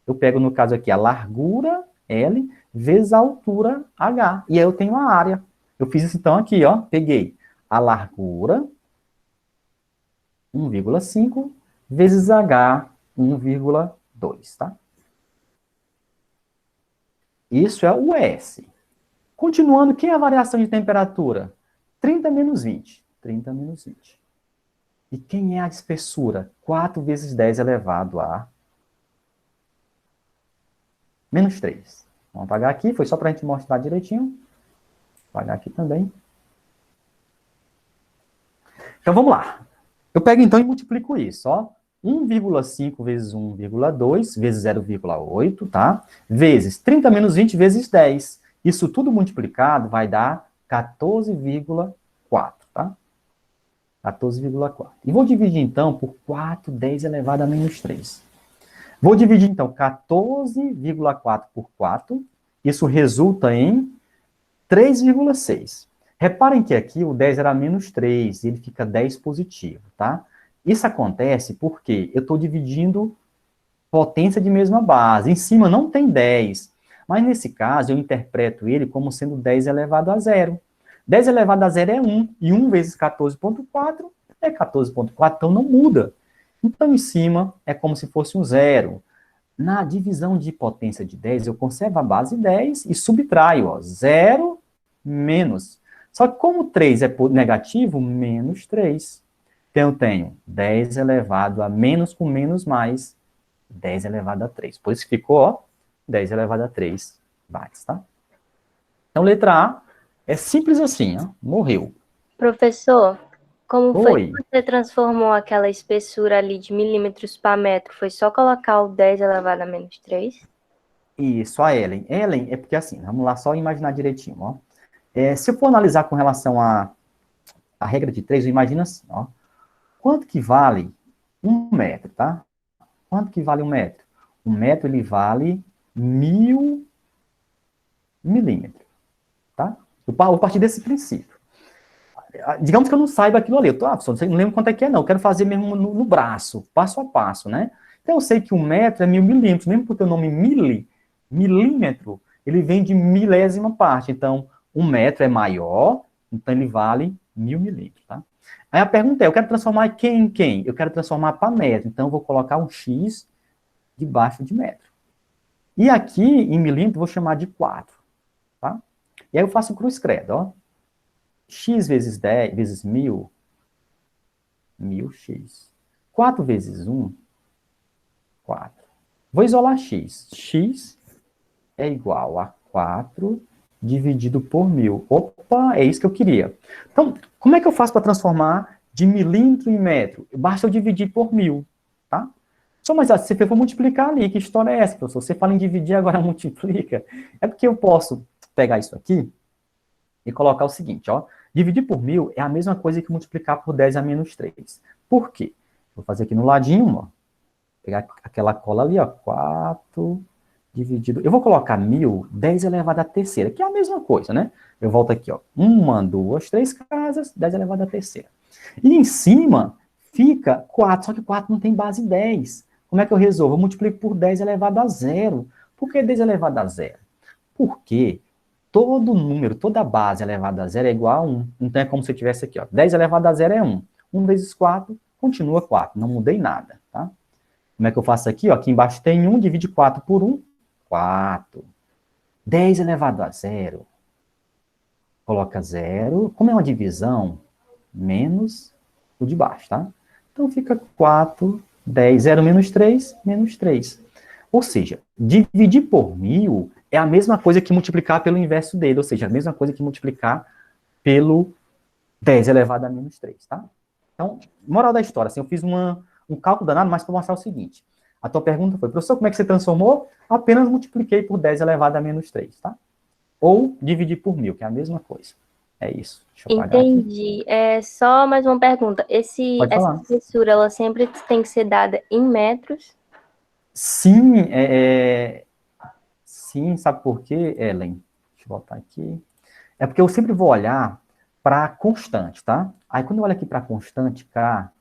Eu pego, no caso aqui, a largura, L, vezes a altura, H. E aí eu tenho a área. Eu fiz isso então aqui, ó. Peguei a largura, 1,5, vezes H, 1,2, tá? Isso é o S. Continuando, quem é a variação de temperatura? 30 menos 20. 30 menos 20. E quem é a espessura? 4 vezes 10 elevado a menos 3. Vamos apagar aqui, foi só para a gente mostrar direitinho. Vou apagar aqui também. Então, vamos lá. Eu pego, então, e multiplico isso, ó. 1,5 vezes 1,2 vezes 0,8, tá? Vezes 30 menos 20 vezes 10. Isso tudo multiplicado vai dar 14,4, tá? 14,4. E vou dividir, então, por 4, 10 elevado a menos 3. Vou dividir, então, 14,4 por 4. Isso resulta em 3,6. Reparem que aqui o 10 era menos 3, e ele fica 10 positivo, tá? Isso acontece porque eu estou dividindo potência de mesma base. Em cima não tem 10, mas nesse caso eu interpreto ele como sendo 10 elevado a 0. 10 elevado a 0 é 1, e 1 vezes 14,4 é 14,4, então não muda. Então, em cima é como se fosse um 0. Na divisão de potência de 10, eu conservo a base 10 e subtraio, ó, 0 menos. Só que como 3 é negativo, menos 3. Então, eu tenho 10 elevado a menos com menos mais, 10 elevado a 3. Por isso que ficou, ó, 10 elevado a 3 watts, tá? Então, letra A é simples assim, ó, morreu. Professor, como foi Oi. que você transformou aquela espessura ali de milímetros para metro? Foi só colocar o 10 elevado a menos 3? Isso, a Ellen. Ellen é porque assim, vamos lá só imaginar direitinho, ó. Se eu for analisar com relação à regra de 3, imagina assim, ó. Quanto que vale 1 metro, tá? Quanto que vale 1 metro? 1 metro, ele vale 1000 milímetros, tá? Eu vou partir desse princípio. Digamos que eu não saiba aquilo ali. Não lembro quanto é que é, não. Eu quero fazer mesmo no braço, passo a passo, né? Então, eu sei que 1 metro é 1000 milímetros. Mesmo porque o nome milímetro, ele vem de milésima parte. Então, 1 metro é maior, então ele vale 1000 milímetros, tá? Aí a pergunta é, eu quero transformar quem em quem? Eu quero transformar para metro. Então, eu vou colocar um X debaixo de metro. E aqui, em milímetro, eu vou chamar de 4, tá? E aí eu faço cruz credo, ó. X vezes 10, vezes 1000, 1000x. 4 vezes 1, 4. Vou isolar x. X é igual a 4 dividido por 1000. Opa, é isso que eu queria. Então, como é que eu faço para transformar de milímetro em metro? Basta eu dividir por 1000, tá? Só mais se eu for multiplicar ali, que história é essa, professor? Você fala em dividir, agora multiplica. É porque eu posso pegar isso aqui e colocar o seguinte, ó. Dividir por 1000 é a mesma coisa que multiplicar por 10 a menos 3. Por quê? Vou fazer aqui no ladinho, ó. Pegar aquela cola ali, ó. 4 dividido... Eu vou colocar 1000, 10 elevado à terceira, que é a mesma coisa, né? Eu volto aqui, ó. 1, 2, 3 casas, 10 elevado à terceira. E em cima fica 4, só que 4 não tem base 10. Como é que eu resolvo? Eu multiplico por 10 elevado a zero. Por que 10 elevado a zero? Porque todo número, toda base elevada a zero é igual a 1. Então é como se eu tivesse aqui, ó. 10 elevado a zero é 1. 1 vezes 4 continua 4. Não mudei nada, tá? Como é que eu faço aqui? Ó, aqui embaixo tem 1, divide 4 por 1, 4. 10 elevado a zero. Coloca 0. Como é uma divisão, menos o de baixo, tá? Então fica 4, 10, 0 menos 3, menos 3. Ou seja, dividir por 1000 é a mesma coisa que multiplicar pelo inverso dele, ou seja, a mesma coisa que multiplicar pelo 10 elevado a menos 3, tá? Então, moral da história, assim, eu fiz um cálculo danado, mas para mostrar o seguinte. A tua pergunta foi, professor, como é que você transformou? Apenas multipliquei por 10 elevado a menos 3, tá? Ou dividir por 1000, que é a mesma coisa. É isso. Deixa eu apagar aqui. Entendi. É só mais uma pergunta. Essa falar. espessura, ela sempre tem que ser dada em metros? Sim, sim, sabe por quê, Ellen? Deixa eu voltar aqui. É porque eu sempre vou olhar para a constante, tá? Aí quando eu olho aqui para a constante K,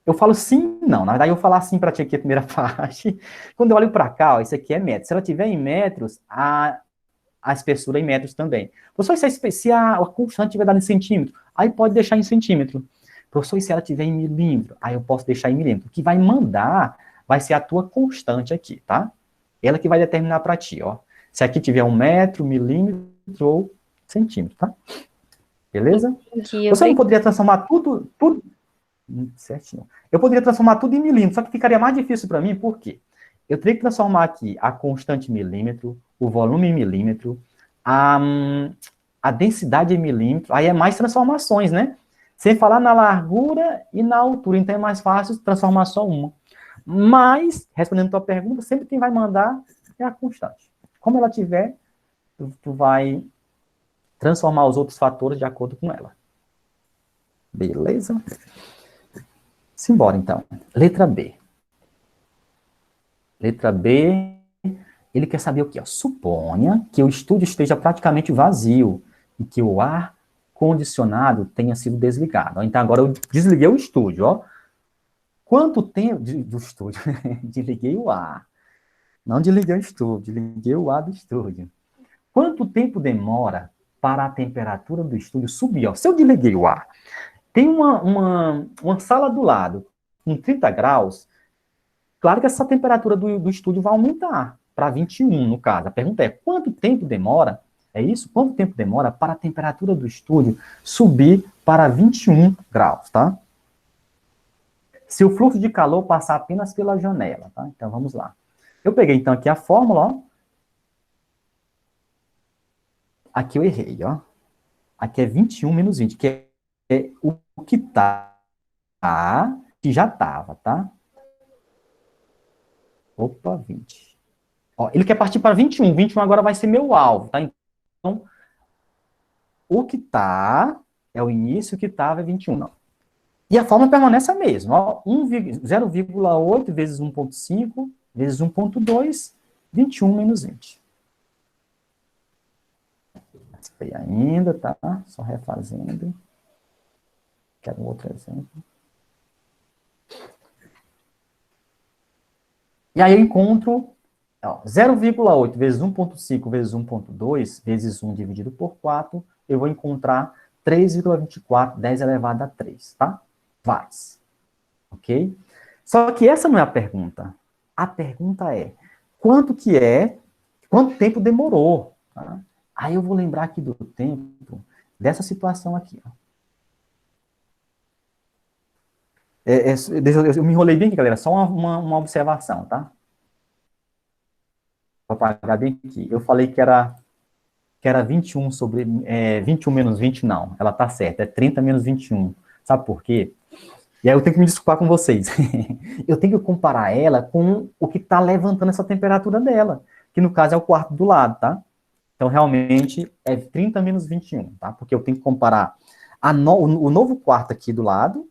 eu falo sim, não. Na verdade, eu vou falar sim para ti aqui a primeira parte. Quando eu olho para cá, ó, isso aqui é metro. Se ela tiver em metros, a espessura é em metros também. Professor, se a constante tiver dado em centímetro, aí pode deixar em centímetro. Professor, e se ela tiver em milímetro? Aí eu posso deixar em milímetro. O que vai mandar vai ser a tua constante aqui, tá? Ela que vai determinar para ti, ó. Se aqui tiver 1 metro, milímetro ou centímetro, tá? Beleza? Entendi. Você não poderia transformar tudo certinho. Eu poderia transformar tudo em milímetro, só que ficaria mais difícil para mim, por quê? Eu teria que transformar aqui a constante em milímetro, o volume em milímetro, a densidade em milímetro, aí é mais transformações, né? Sem falar na largura e na altura, então é mais fácil transformar só uma. Mas, respondendo a tua pergunta, sempre quem vai mandar é a constante. Como ela tiver, tu vai transformar os outros fatores de acordo com ela. Beleza? Simbora, então. Letra B. Letra B, ele quer saber o quê? Suponha que o estúdio esteja praticamente vazio e que o ar condicionado tenha sido desligado. Então, agora eu desliguei o estúdio, ó. Quanto tempo do estúdio? Desliguei o ar. Não desliguei o estúdio, desliguei o ar do estúdio. Quanto tempo demora para a temperatura do estúdio subir? Ó, se eu desliguei o ar, tem uma sala do lado com 30 graus, claro que essa temperatura do estúdio vai aumentar para 21, no caso. A pergunta é, quanto tempo demora, é isso? Quanto tempo demora para a temperatura do estúdio subir para 21 graus, tá? Se o fluxo de calor passar apenas pela janela, tá? Então, vamos lá. Eu peguei, então, aqui a fórmula, ó. Aqui eu errei, ó. Aqui é 21 menos 20, que é o que tá, que já estava, tá? Opa, 20. Ó, ele quer partir para 21. 21 agora vai ser meu alvo, tá? Então, o que tá é o início, o que estava é 21. Não. E a fórmula permanece a mesma. Ó, 0,8 vezes 1,5 vezes 1,2, 21 menos 20. Sei ainda, tá? Só refazendo. Quero um outro exemplo. E aí eu encontro 0,8 vezes 1,5 vezes 1,2 vezes 1 dividido por 4, eu vou encontrar 3,24, 10 elevado a 3, tá? Vários. Ok? Só que essa não é a pergunta. A pergunta é, quanto tempo demorou? Tá? Aí eu vou lembrar aqui do tempo dessa situação aqui. Ó. Eu me enrolei bem aqui, galera. Só uma observação, tá? Vou apagar bem aqui. Eu falei que era 21 sobre 21 menos 20, não. Ela tá certa, é 30 menos 21. Sabe por quê? E aí eu tenho que me desculpar com vocês. Eu tenho que comparar ela com o que está levantando essa temperatura dela, que no caso é o quarto do lado, tá? Então, realmente, é 30 menos 21, tá? Porque eu tenho que comparar o novo quarto aqui do lado,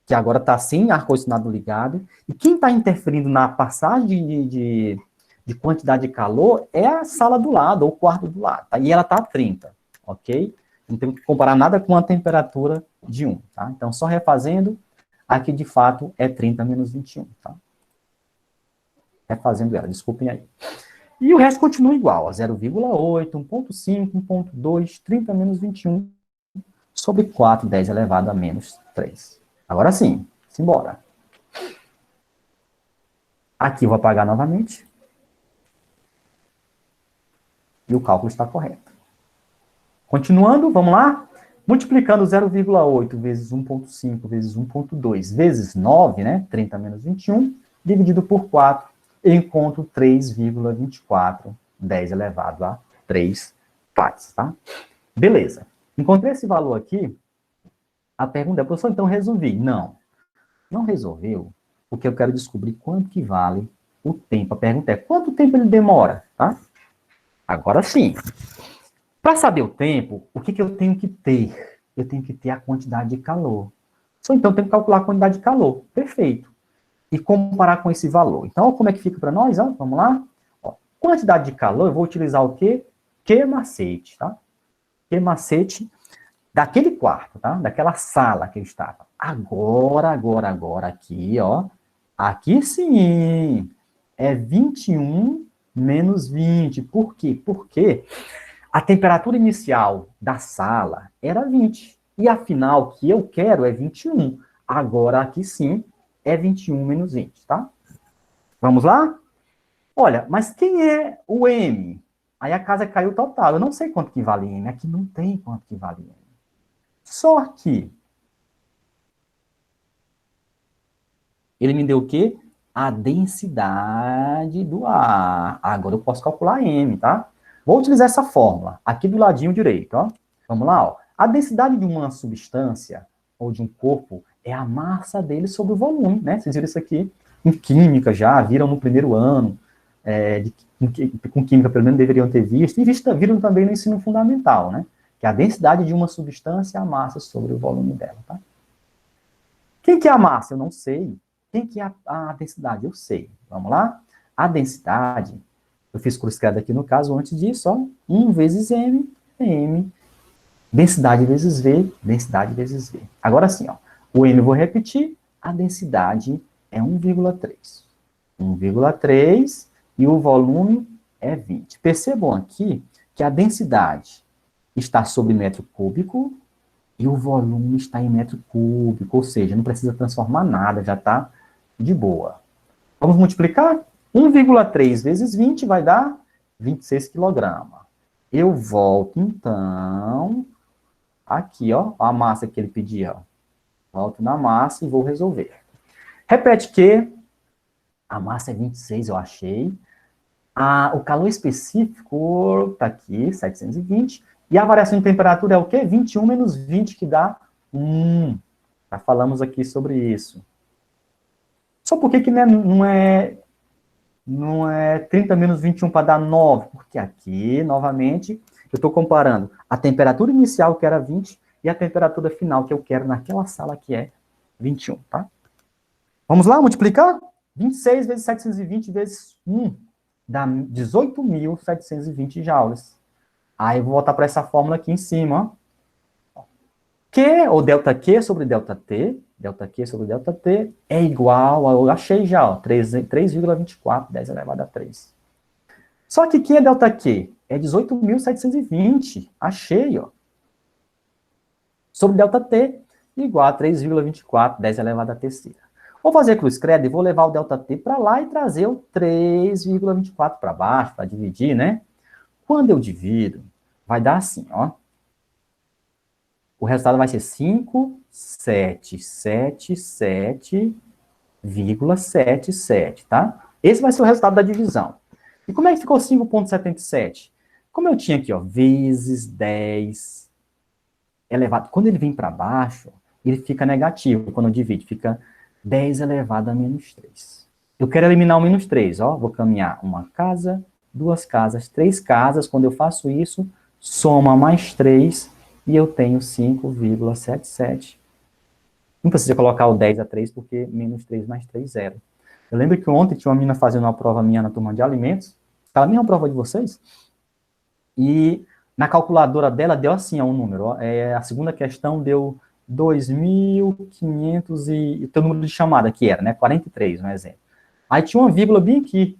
que agora está sem ar-condicionado ligado, e quem está interferindo na passagem de quantidade de calor é a sala do lado, ou o quarto do lado, tá? E ela está a 30, ok? Não tenho que comparar nada com a temperatura de 1, tá? Então, só refazendo, aqui de fato é 30 menos 21, tá? Refazendo ela, desculpem aí. E o resto continua igual, ó, 0,8, 1,5, 1,2, 30 menos 21, sobre 4, 10 elevado a menos 3. Agora sim, simbora. Aqui eu vou apagar novamente. E o cálculo está correto. Continuando, vamos lá? Multiplicando 0,8 vezes 1,5 vezes 1,2 vezes 9, né? 30 menos 21, dividido por 4, eu encontro 3,24, 10 elevado a 3 partes, tá? Beleza. Encontrei esse valor aqui. A pergunta é, professor, então resolvi? Não. Não resolveu, porque eu quero descobrir quanto que vale o tempo. A pergunta é, quanto tempo ele demora, tá? Agora sim. Para saber o tempo, o que eu tenho que ter? Eu tenho que ter a quantidade de calor. Só então eu tenho que calcular a quantidade de calor. Perfeito. E comparar com esse valor. Então, como é que fica para nós? Ó, vamos lá. Ó, quantidade de calor, eu vou utilizar o quê? Q-macete, tá? Q-macete daquele quarto, tá? Daquela sala que eu estava. Agora, aqui, ó. Aqui sim. É 21 menos 20. Por quê? Porque a temperatura inicial da sala era 20. E a final que eu quero é 21. Agora, aqui sim, é 21 menos 20, tá? Vamos lá? Olha, mas quem é o M? Aí a casa caiu total. Eu não sei quanto que vale M. Aqui não tem quanto que vale M. Só que ele me deu o quê? A densidade do ar. Agora eu posso calcular M, tá? Vou utilizar essa fórmula aqui do ladinho direito, ó. Vamos lá, ó. A densidade de uma substância ou de um corpo é a massa dele sobre o volume, né? Vocês viram isso aqui em química já, viram no primeiro ano, com química pelo menos deveriam ter visto, e viram também no ensino fundamental, né? Que a densidade de uma substância é a massa sobre o volume dela, tá? Quem que é a massa? Eu não sei. Quem que é a densidade? Eu sei. Vamos lá? A densidade, eu fiz cruzado aqui no caso, antes disso, ó, 1 vezes M, M, densidade vezes V, densidade vezes V. Agora sim, ó, o M eu vou repetir, a densidade é 1,3. 1,3 e o volume é 20. Percebam aqui que a densidade está sobre metro cúbico e o volume está em metro cúbico, ou seja, não precisa transformar nada, já está de boa. Vamos multiplicar? 1,3 vezes 20 vai dar 26 quilogramas. Eu volto, então, aqui, ó, a massa que ele pedia, ó. Volto na massa e vou resolver. Repete que a massa é 26, eu achei. O calor específico está aqui, 720. E a variação de temperatura é o quê? 21 menos 20, que dá 1. Já falamos aqui sobre isso. Só por que não é 30 menos 21 para dar 9? Porque aqui, novamente, eu estou comparando a temperatura inicial, que era 20, e a temperatura final, que eu quero naquela sala, que é 21, tá? Vamos lá, multiplicar? 26 vezes 720 vezes 1 dá 18.720 joules. Aí eu vou voltar para essa fórmula aqui em cima, ó. Q, ou ΔQ sobre ΔT, ΔQ sobre ΔT, é igual, eu achei já, ó, 3,24, 10 elevado a 3. Só que quem é ΔQ? É 18.720, achei, ó. Sobre ΔT, igual a 3,24, 10 elevado a terceira. Vou fazer cruz credo e vou levar o ΔT para lá e trazer o 3,24 para baixo, para dividir, né? Quando eu divido, vai dar assim, ó. O resultado vai ser 5 777,77, tá? Esse vai ser o resultado da divisão. E como é que ficou 5,77? Como eu tinha aqui, ó, vezes 10 elevado. Quando ele vem para baixo, ele fica negativo. Quando eu divido, fica 10 elevado a menos 3. Eu quero eliminar o menos 3, ó. Vou caminhar uma casa, duas casas, três casas. Quando eu faço isso, soma mais 3 e eu tenho 5,77. Não precisa colocar o 10 a 3, porque menos 3 mais 3, 0. Eu lembro que ontem tinha uma menina fazendo uma prova minha na turma de alimentos. Aquela mesma prova de vocês. E na calculadora dela deu assim, ó, um número. Ó, a segunda questão deu 2.500 e o teu número de chamada que era, né? 43, um exemplo. Aí tinha uma vírgula bem aqui.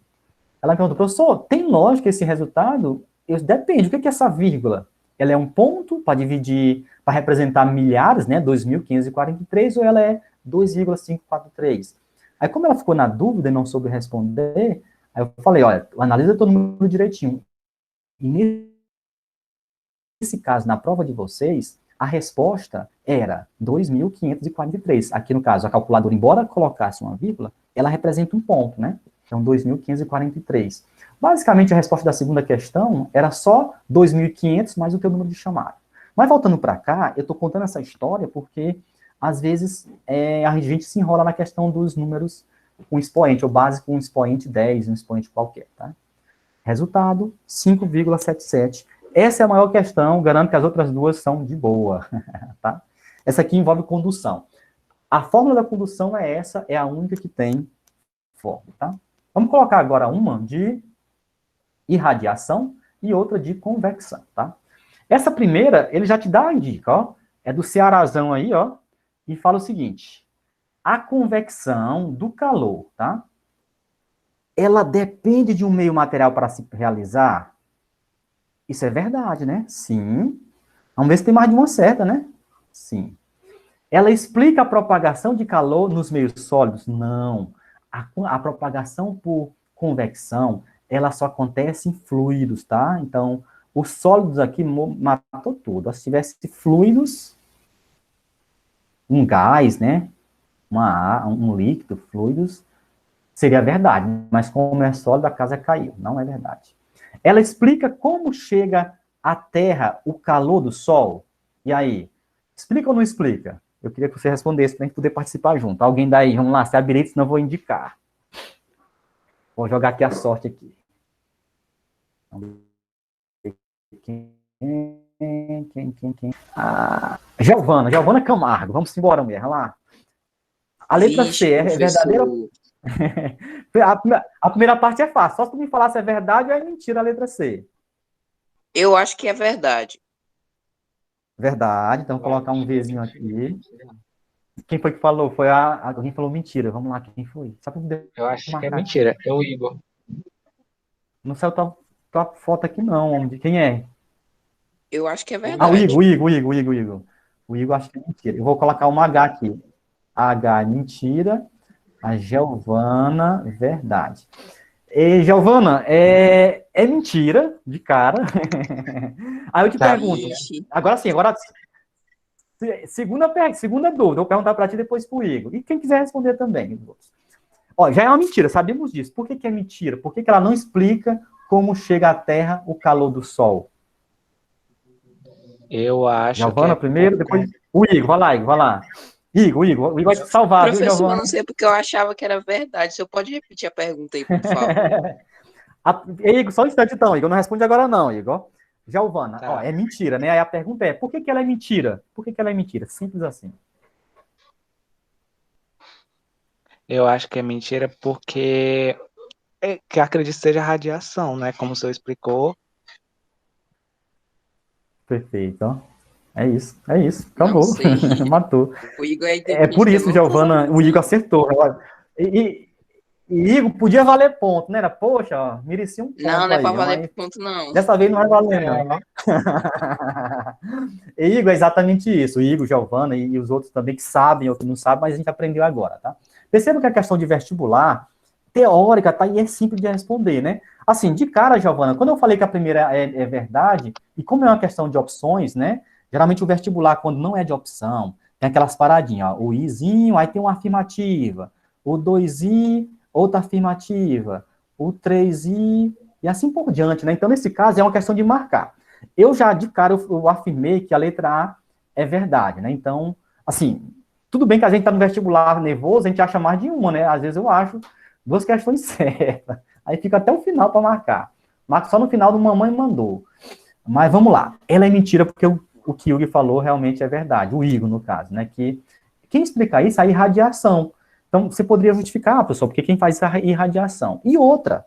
Ela me perguntou, professor, tem lógica esse resultado? Depende, o que é essa vírgula? Ela é um ponto para dividir, para representar milhares, né? 2.543, ou ela é 2,543? Aí, como ela ficou na dúvida e não soube responder, aí eu falei, olha, analisa todo mundo direitinho. E nesse caso, na prova de vocês, a resposta era 2.543. Aqui, no caso, a calculadora, embora colocasse uma vírgula, ela representa um ponto, né? Então, 2.543. Basicamente, a resposta da segunda questão era só 2.500 mais o teu número de chamada. Mas, voltando para cá, eu estou contando essa história porque, às vezes, a gente se enrola na questão dos números com expoente, ou base com um expoente 10, um expoente qualquer, tá? Resultado, 5,77. Essa é a maior questão, garanto que as outras duas são de boa, tá? Essa aqui envolve condução. A fórmula da condução é essa, é a única que tem fórmula, tá? Vamos colocar agora uma de irradiação e outra de convecção, tá? Essa primeira, ele já te dá a dica, ó, é do Cearazão aí, ó, e fala o seguinte, a convecção do calor, tá? Ela depende de um meio material para se realizar? Isso é verdade, né? Sim. Vamos ver se tem mais de uma certa, né? Sim. Ela explica a propagação de calor nos meios sólidos? Não. A propagação por convecção, ela só acontece em fluidos, tá? Então, os sólidos aqui matou tudo. Se tivesse fluidos, um gás, né? Um líquido, fluidos, seria verdade. Mas como é sólido, a casa caiu. Não é verdade. Ela explica como chega à Terra o calor do Sol. E aí? Explica ou não explica? Eu queria que você respondesse para a gente poder participar junto. Alguém daí, vamos lá, se habilita, senão eu vou indicar. Vou jogar aqui a sorte aqui. Quem? Giovana Camargo. Vamos embora, mulher. Vamos lá. A letra Vixe, C é professor. verdadeira? A primeira parte é fácil. Só se tu me falar se é verdade ou é mentira a letra C. Eu acho que é verdade. Verdade. Então, vou colocar um Vzinho aqui. Quem foi que falou? Foi alguém falou mentira. Vamos lá, quem foi? Só para Eu acho que é marcar. mentira. É o Igor. Não saiu tua foto aqui, não, homem. De quem é? Eu acho que é Ah, o verdade. Igor. O Igor acho que é mentira. Eu vou colocar uma H aqui. H, mentira. A Giovana, verdade. E, Giovana, é mentira, de cara. Aí eu te Tá. pergunto. Vixe. Agora sim, segunda dúvida. Vou perguntar para ti depois pro Igor. E quem quiser responder também. Ó, já é uma mentira, sabemos disso. Por que é mentira? Por que ela não explica como chega à Terra o calor do Sol? Eu acho Giovana que é primeiro, depois o Igor. Vai lá, Igor, vai lá. Igor vai te salvar, viu, Professor, eu Giovana? não sei porque eu achava que era verdade. Você pode repetir a pergunta aí, por favor? Igor, só um instante então, Igor. Não responde agora não, Igor. Giovana, Tá. ó, é mentira, né? Aí a pergunta é, por que ela é mentira? Por que ela é mentira? Simples assim. Eu acho que é mentira porque que acredito que seja radiação, né? Como o senhor explicou. Perfeito, ó. É isso. Acabou. Não sei. Matou. O Igor é É por inteligente, eu isso, não Giovana, tô. o Igor acertou. E Igor, podia valer ponto, né? Era, poxa, ó, merecia um Não, ponto não é pra aí, valer mas ponto, não. dessa vez não vai valer, não. E Igor, é exatamente isso. O Igor, Giovana e os outros também que sabem ou que não sabem, mas a gente aprendeu agora, tá? Perceba que a questão de vestibular, teórica, tá? E é simples de responder, né? Assim, de cara, Giovana, quando eu falei que a primeira é verdade, e como é uma questão de opções, né? Geralmente o vestibular, quando não é de opção, tem aquelas paradinhas, ó, o izinho, aí tem uma afirmativa, o 2i, outra afirmativa, o 3i, e assim por diante, né? Então, nesse caso, é uma questão de marcar. Eu já, de cara, eu afirmei que a letra A é verdade, né? Então, assim, tudo bem que a gente está no vestibular nervoso, a gente acha mais de uma, né? Às vezes eu acho duas questões certas. Aí fica até o final para marcar. Marco só no final do mamãe mandou. Mas vamos lá. Ela é mentira porque o que o Hugo falou realmente é verdade. O Igor, no caso, né? Que quem explica isso é a irradiação. Então, você poderia justificar, pessoal, porque quem faz isso é a irradiação. E outra,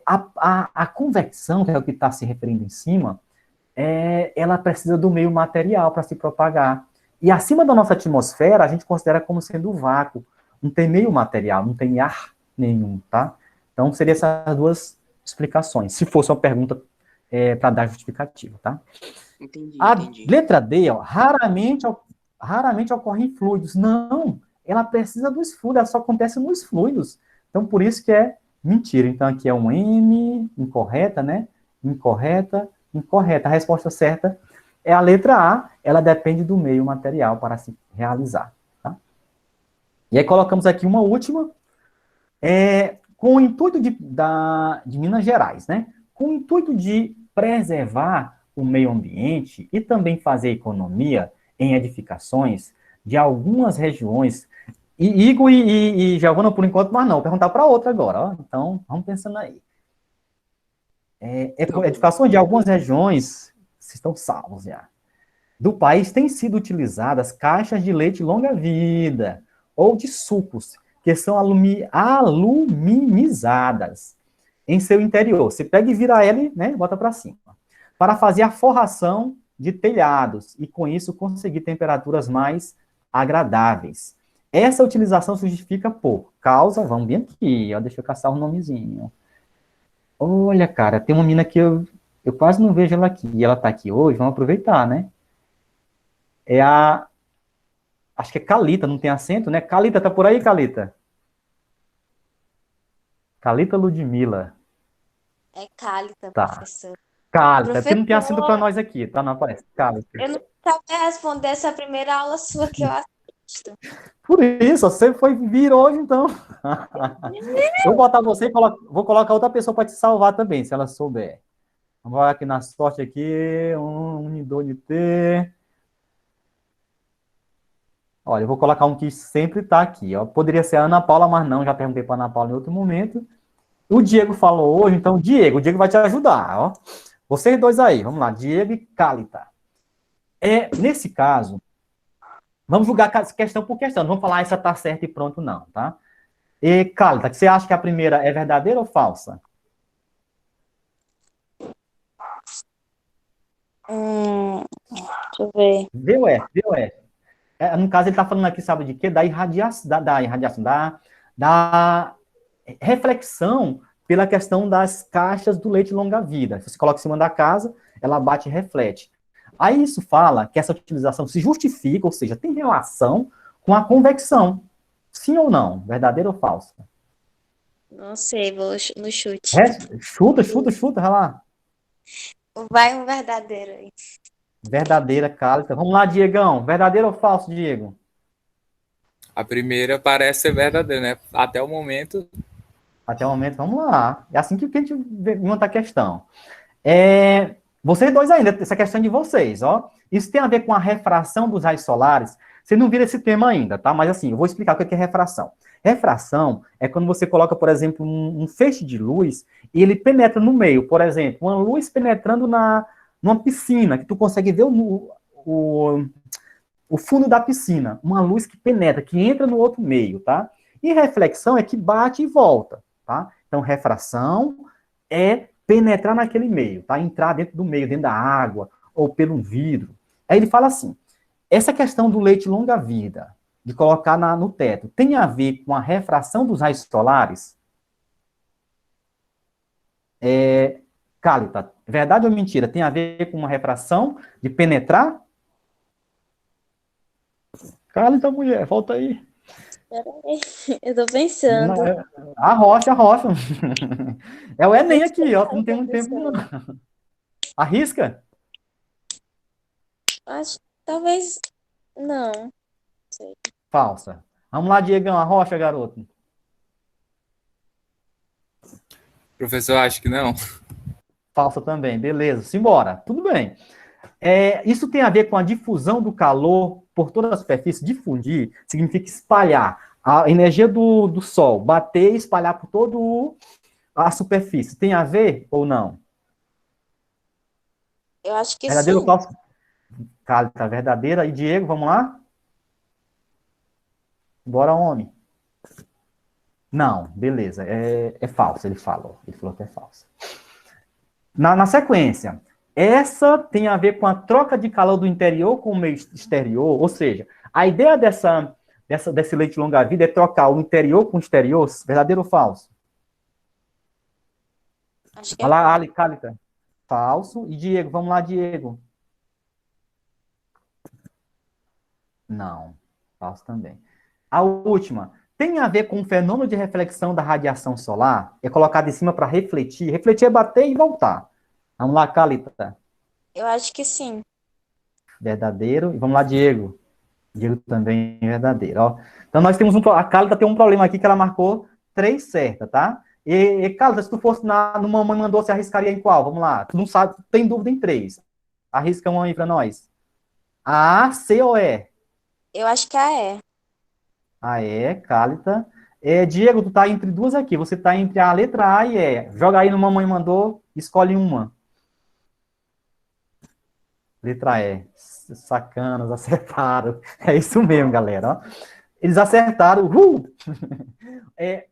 a convecção, que é o que está se referindo em cima, ela precisa do meio material para se propagar. E acima da nossa atmosfera, a gente considera como sendo vácuo. Não tem meio material, não tem ar nenhum, tá? Então, seriam essas duas explicações, se fosse uma pergunta para dar justificativa, tá? Entendi. A letra D, ó, raramente ocorre em fluidos. Não, ela precisa dos fluidos, ela só acontece nos fluidos. Então, por isso que é mentira. Então, aqui é um M, incorreta, né? Incorreta. A resposta certa é a letra A, ela depende do meio material para se realizar. Tá? E aí colocamos aqui uma última, com o intuito de Minas Gerais, né? Com o intuito de preservar o meio ambiente e também fazer economia em edificações de algumas regiões. E Igor e Giovana, por enquanto, mas não, vou perguntar para outra agora. Ó. Então, vamos pensando aí. Edificações de algumas regiões, vocês estão salvos já, do país têm sido utilizadas caixas de leite longa-vida ou de sucos, que são aluminizadas em seu interior. Você pega e vira ela e bota para cima. Para fazer a forração de telhados e, com isso, conseguir temperaturas mais agradáveis. Essa utilização se justifica por causa, vamos bem aqui, ó, deixa eu caçar um nomezinho. Olha, cara, tem uma mina que eu quase não vejo ela aqui, e ela tá aqui hoje, vamos aproveitar, né? Acho que é Calita, não tem acento, né? Calita, tá por aí, Calita? Calita Ludmila. É Cálita, Tá. professor. Calita, porque Professor, não tem acento para nós aqui, tá? Não aparece. Calita. eu não sabia responder essa primeira aula sua que eu assisto. Por isso, você vir hoje, então. Eu vou botar você e vou colocar outra pessoa para te salvar também, se ela souber. Vamos lá aqui na sorte aqui. Unidade T. Olha, eu vou colocar um que sempre está aqui. Ó. Poderia ser a Ana Paula, mas não, já perguntei para a Ana Paula em outro momento. O Diego falou hoje, então, o Diego vai te ajudar. Ó. Vocês dois aí, vamos lá, Diego e Calita. Nesse caso, vamos julgar questão por questão, não vamos falar essa está certa e pronto, não, tá? E, Calita, você acha que a primeira é verdadeira ou falsa? Deixa eu ver. Vê o F. No caso, ele está falando aqui, sabe de quê? Da irradiação, da reflexão pela questão das caixas do leite longa-vida. Você coloca em cima da casa, ela bate e reflete. Aí isso fala que essa utilização se justifica, ou seja, tem relação com a convecção. Sim ou não? Verdadeira ou falsa? Não sei, vou no chute. Chuta, vai lá. Vai um verdadeiro aí. Verdadeira, Cálita. Vamos lá, Diegão. Verdadeiro ou falso, Diego? A primeira parece ser verdadeira, né? Até o momento. Até o momento, vamos lá. É assim que a gente monta a questão. Vocês dois ainda, essa questão de vocês, ó. Isso tem a ver com a refração dos raios solares. Você não vira esse tema ainda, tá? Mas assim, eu vou explicar o que é refração. Refração é quando você coloca, por exemplo, um feixe de luz e ele penetra no meio. Por exemplo, uma luz penetrando numa piscina, que tu consegue ver o fundo da piscina. Uma luz que penetra, que entra no outro meio, tá? E reflexão é que bate e volta, tá? Então, refração é penetrar naquele meio, tá? Entrar dentro do meio, dentro da água, ou pelo vidro. Aí ele fala assim, essa questão do leite longa-vida, de colocar no teto, tem a ver com a refração dos raios solares? Cálita, verdade ou mentira? Tem a ver com uma refração de penetrar? Cálita, mulher, volta aí. Peraí, eu tô pensando. Arrocha. É o Enem aqui, ó, não tem muito tempo, não. Arrisca? Acho, talvez Não, sei. Falsa. Vamos lá, Diegão, a rocha, garoto. Professor, acho que não. Falsa também, beleza. Simbora. Tudo bem. Isso tem a ver com a difusão do calor por toda a superfície. Difundir significa espalhar. A energia do Sol bater e espalhar por toda a superfície. Tem a ver ou não? Eu acho que Verdadeiro ou sim. falso? Cálita, verdadeira. E Diego, vamos lá? Bora, homem. Não, beleza. É falso, ele falou. Ele falou que é falso. Na sequência, essa tem a ver com a troca de calor do interior com o meio exterior, ou seja, a ideia desse leite longa-vida é trocar o interior com o exterior, verdadeiro ou falso? Acho que Olha é lá, falso. Ali, Cálita. Falso. E Diego, vamos lá, Diego. Não, falso também. A última, tem a ver com o fenômeno de reflexão da radiação solar? É colocado em cima para refletir. Refletir é bater e voltar. Vamos lá, Cálita. Eu acho que sim. Verdadeiro. E vamos lá, Diego. Diego também é verdadeiro. Ó. Então, nós temos a Cálida tem um problema aqui que ela marcou 3 certas, tá? Cálida, se tu fosse no Mamãe Mandou, você arriscaria em qual? Vamos lá. Tu não sabe, tu tem dúvida em 3. Arrisca uma aí pra nós. A, C ou E? Eu acho que é. A, E, Cálida. Diego, tu tá entre duas aqui. Você tá entre a letra A e E. Joga aí no Mamãe Mandou, escolhe uma. Letra E. Sacanas, acertaram. É isso mesmo, galera. Ó. Eles acertaram.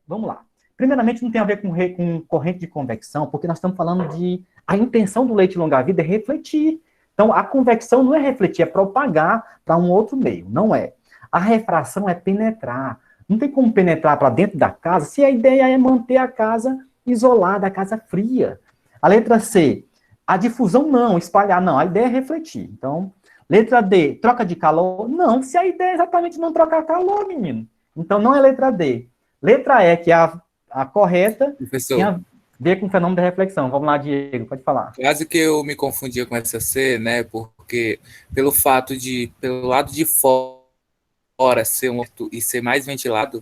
Vamos lá. Primeiramente, não tem a ver com corrente de convecção, porque nós estamos falando de... A intenção do leite longa-vida é refletir. Então, a convecção não é refletir, é propagar para um outro meio. Não é. A refração é penetrar. Não tem como penetrar para dentro da casa se a ideia é manter a casa isolada, a casa fria. A letra C, a difusão não, espalhar não. A ideia é refletir. Então, letra D, troca de calor? Não, se a ideia é exatamente não trocar calor, menino. Então, não é letra D. Letra E, que é a correta, Professor, tem a ver com o fenômeno da reflexão. Vamos lá, Diego, pode falar. quase que eu me confundia com essa C, né? Porque pelo lado de fora ser e ser mais ventilado,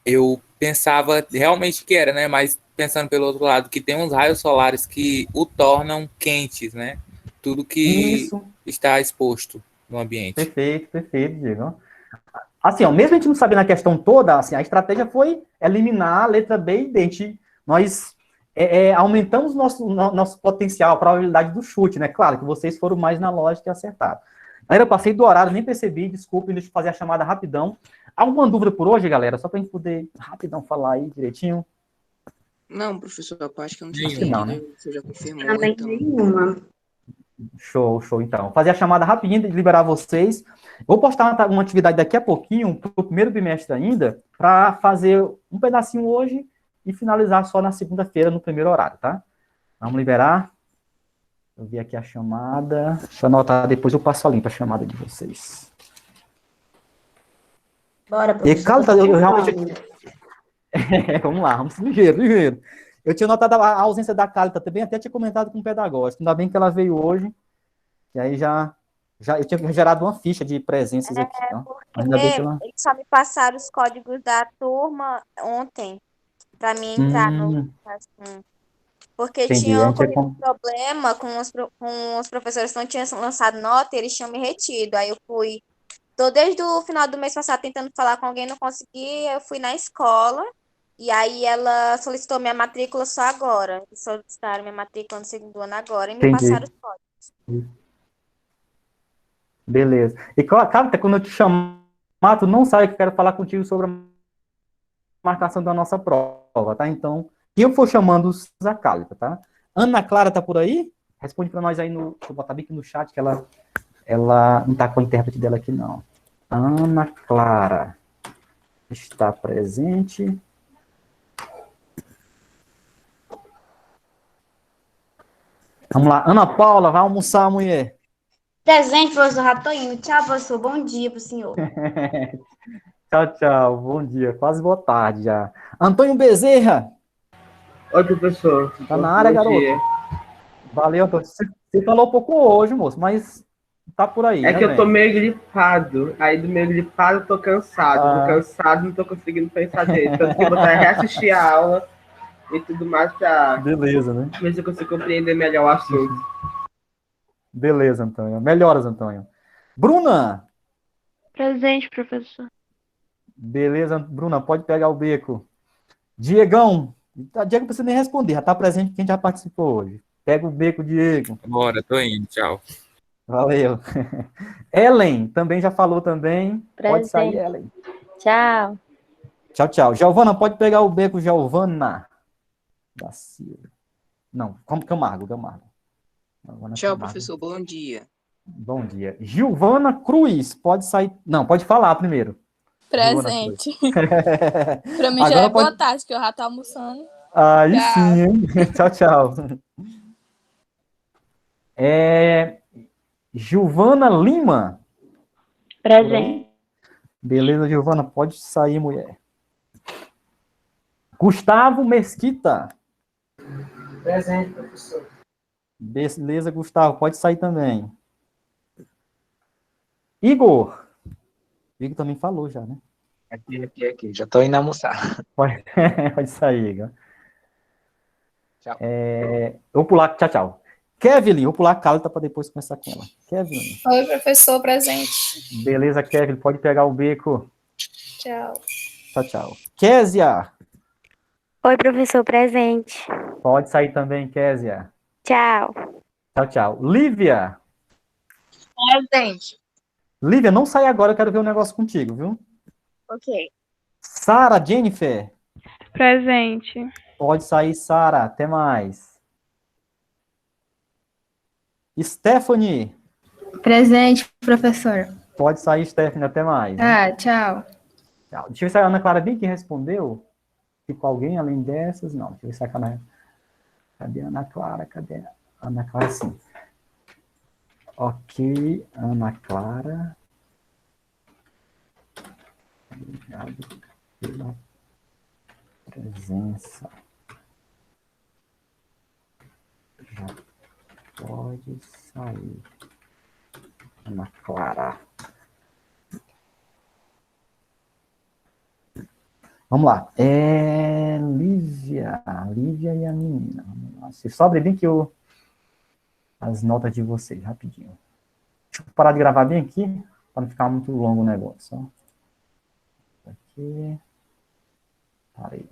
eu pensava realmente que era, né? Mas pensando pelo outro lado, que tem uns raios solares que o tornam quentes, né? Tudo que Isso. está exposto no ambiente. Perfeito, Diego. Assim, ó, mesmo a gente não sabendo a questão toda, assim, a estratégia foi eliminar a letra B e D. Nós aumentamos nosso potencial, a probabilidade do chute, né? Claro que vocês foram mais na lógica e acertaram. Galera, eu passei do horário, nem percebi, desculpe, deixa eu fazer a chamada rapidão. Alguma dúvida por hoje, galera? Só para a gente poder rapidão falar aí direitinho. Não, professor, a parte que eu não tinha Acho que não, né? entendido, você já confirmou, Também então. nenhuma. Show, então. Vou fazer a chamada rapidinho de liberar vocês. Vou postar uma atividade daqui a pouquinho, para o primeiro bimestre ainda, para fazer um pedacinho hoje e finalizar só na segunda-feira, no primeiro horário, tá? Vamos liberar. Eu vi aqui a chamada. Deixa eu anotar, depois eu passo a limpa a chamada de vocês. Bora, E, professor. Carlos, eu realmente... vamos lá, vamos ligeiro. Eu tinha notado a ausência da Cálita também, até tinha comentado com o pedagógico. Ainda bem que ela veio hoje. E aí eu tinha gerado uma ficha de presenças aqui. Então, ainda bem que ela... Eles só me passaram os códigos da turma ontem, para mim entrar no... Porque entendi. tinha A gente ocorrido um problema com os professores que não tinham lançado nota e eles tinham me retido. Aí eu fui... Tô desde o final do mês passado tentando falar com alguém, não consegui. Eu fui na escola e aí ela solicitou minha matrícula só agora. Eles solicitaram minha matrícula no segundo ano agora e me Entendi. passaram os códigos. Beleza. E, Cálita, quando eu te chamar, tu não sabe que eu quero falar contigo sobre a marcação da nossa prova, tá? Então, quem eu for chamando, a Cálita, tá? Ana Clara tá por aí? Responde para nós aí no... Deixa eu botar bem aqui no chat, que ela não tá com a intérprete dela aqui, não. Ana Clara está presente. Vamos lá. Ana Paula, vai almoçar, mulher. Presente, professor, já tô indo. Tchau, professor. Bom dia pro senhor. Tchau. Bom dia. Quase boa tarde já. Antônio Bezerra. Oi, professor. Tá na área, garoto. Valeu, Antônio. Você falou pouco hoje, moço, mas tá por aí, É né, que eu tô velho? meio gripado. Aí do meio gripado eu tô cansado. Ah. Do cansado não tô conseguindo pensar direito. Tanto que eu vou até reassistir a aula e tudo mais pra Beleza, né? ver se eu consigo compreender melhor o assunto. Beleza, Antônio. Melhoras, Antônio. Bruna! Presente, professor. Beleza, Bruna, pode pegar o beco. Diegão! Diego não precisa nem responder, já tá presente quem já participou hoje. Pega o beco, Diego. Bora, tô indo, tchau. Valeu. Ellen, também já falou também. Pode sair, Presente. Ellen. Tchau. Tchau, tchau. Giovana, pode pegar o beco, Giovana. Da Silva. Não, como Camargo. Giovana Tchau, Camargo. professor. Bom dia. Bom dia. Giovana Cruz, pode sair. Não, pode falar primeiro. Presente. Pra mim já Agora é boa pode. tarde, que eu já tô almoçando. Aí Tchau. sim, hein? Tchau, tchau. Giovana Lima. Presente. Beleza, Giovana, pode sair, mulher. Gustavo Mesquita. Presente, professor. Beleza, Gustavo, pode sair também. Igor. Igor também falou já, né? Aqui. Já tô indo almoçar. Pode, pode sair, Igor. Tchau. Eu vou pular, tchau. Kevin, vou pular a Calita para depois começar com ela. Kevin. Oi, professor, presente. Beleza, Kevin, pode pegar o beco. Tchau. Tchau. Késia. Oi, professor, presente. Pode sair também, Késia. Tchau. Tchau. Lívia. Presente. Lívia, não sai agora, eu quero ver um negócio contigo, viu? Ok. Sara Jennifer. Presente. Pode sair, Sara. Até mais. Stephanie. Presente, professor. Pode sair, Stephanie. Até mais. Tá, tchau. Tchau. Deixa eu ver se a Ana Clara bem que respondeu. Ficou alguém além dessas? Não. Deixa eu ver se a Ana... Cadê a Ana Clara? Cadê a Ana Clara? Sim. Ok, Ana Clara. Obrigado pela presença. Já pode sair. Ana Clara. Vamos lá. Lívia. Lívia e a menina. Vamos lá. Se sobre bem que as notas de vocês, rapidinho. Deixa eu parar de gravar bem aqui, para não ficar muito longo o negócio. Ó. Aqui. Parei.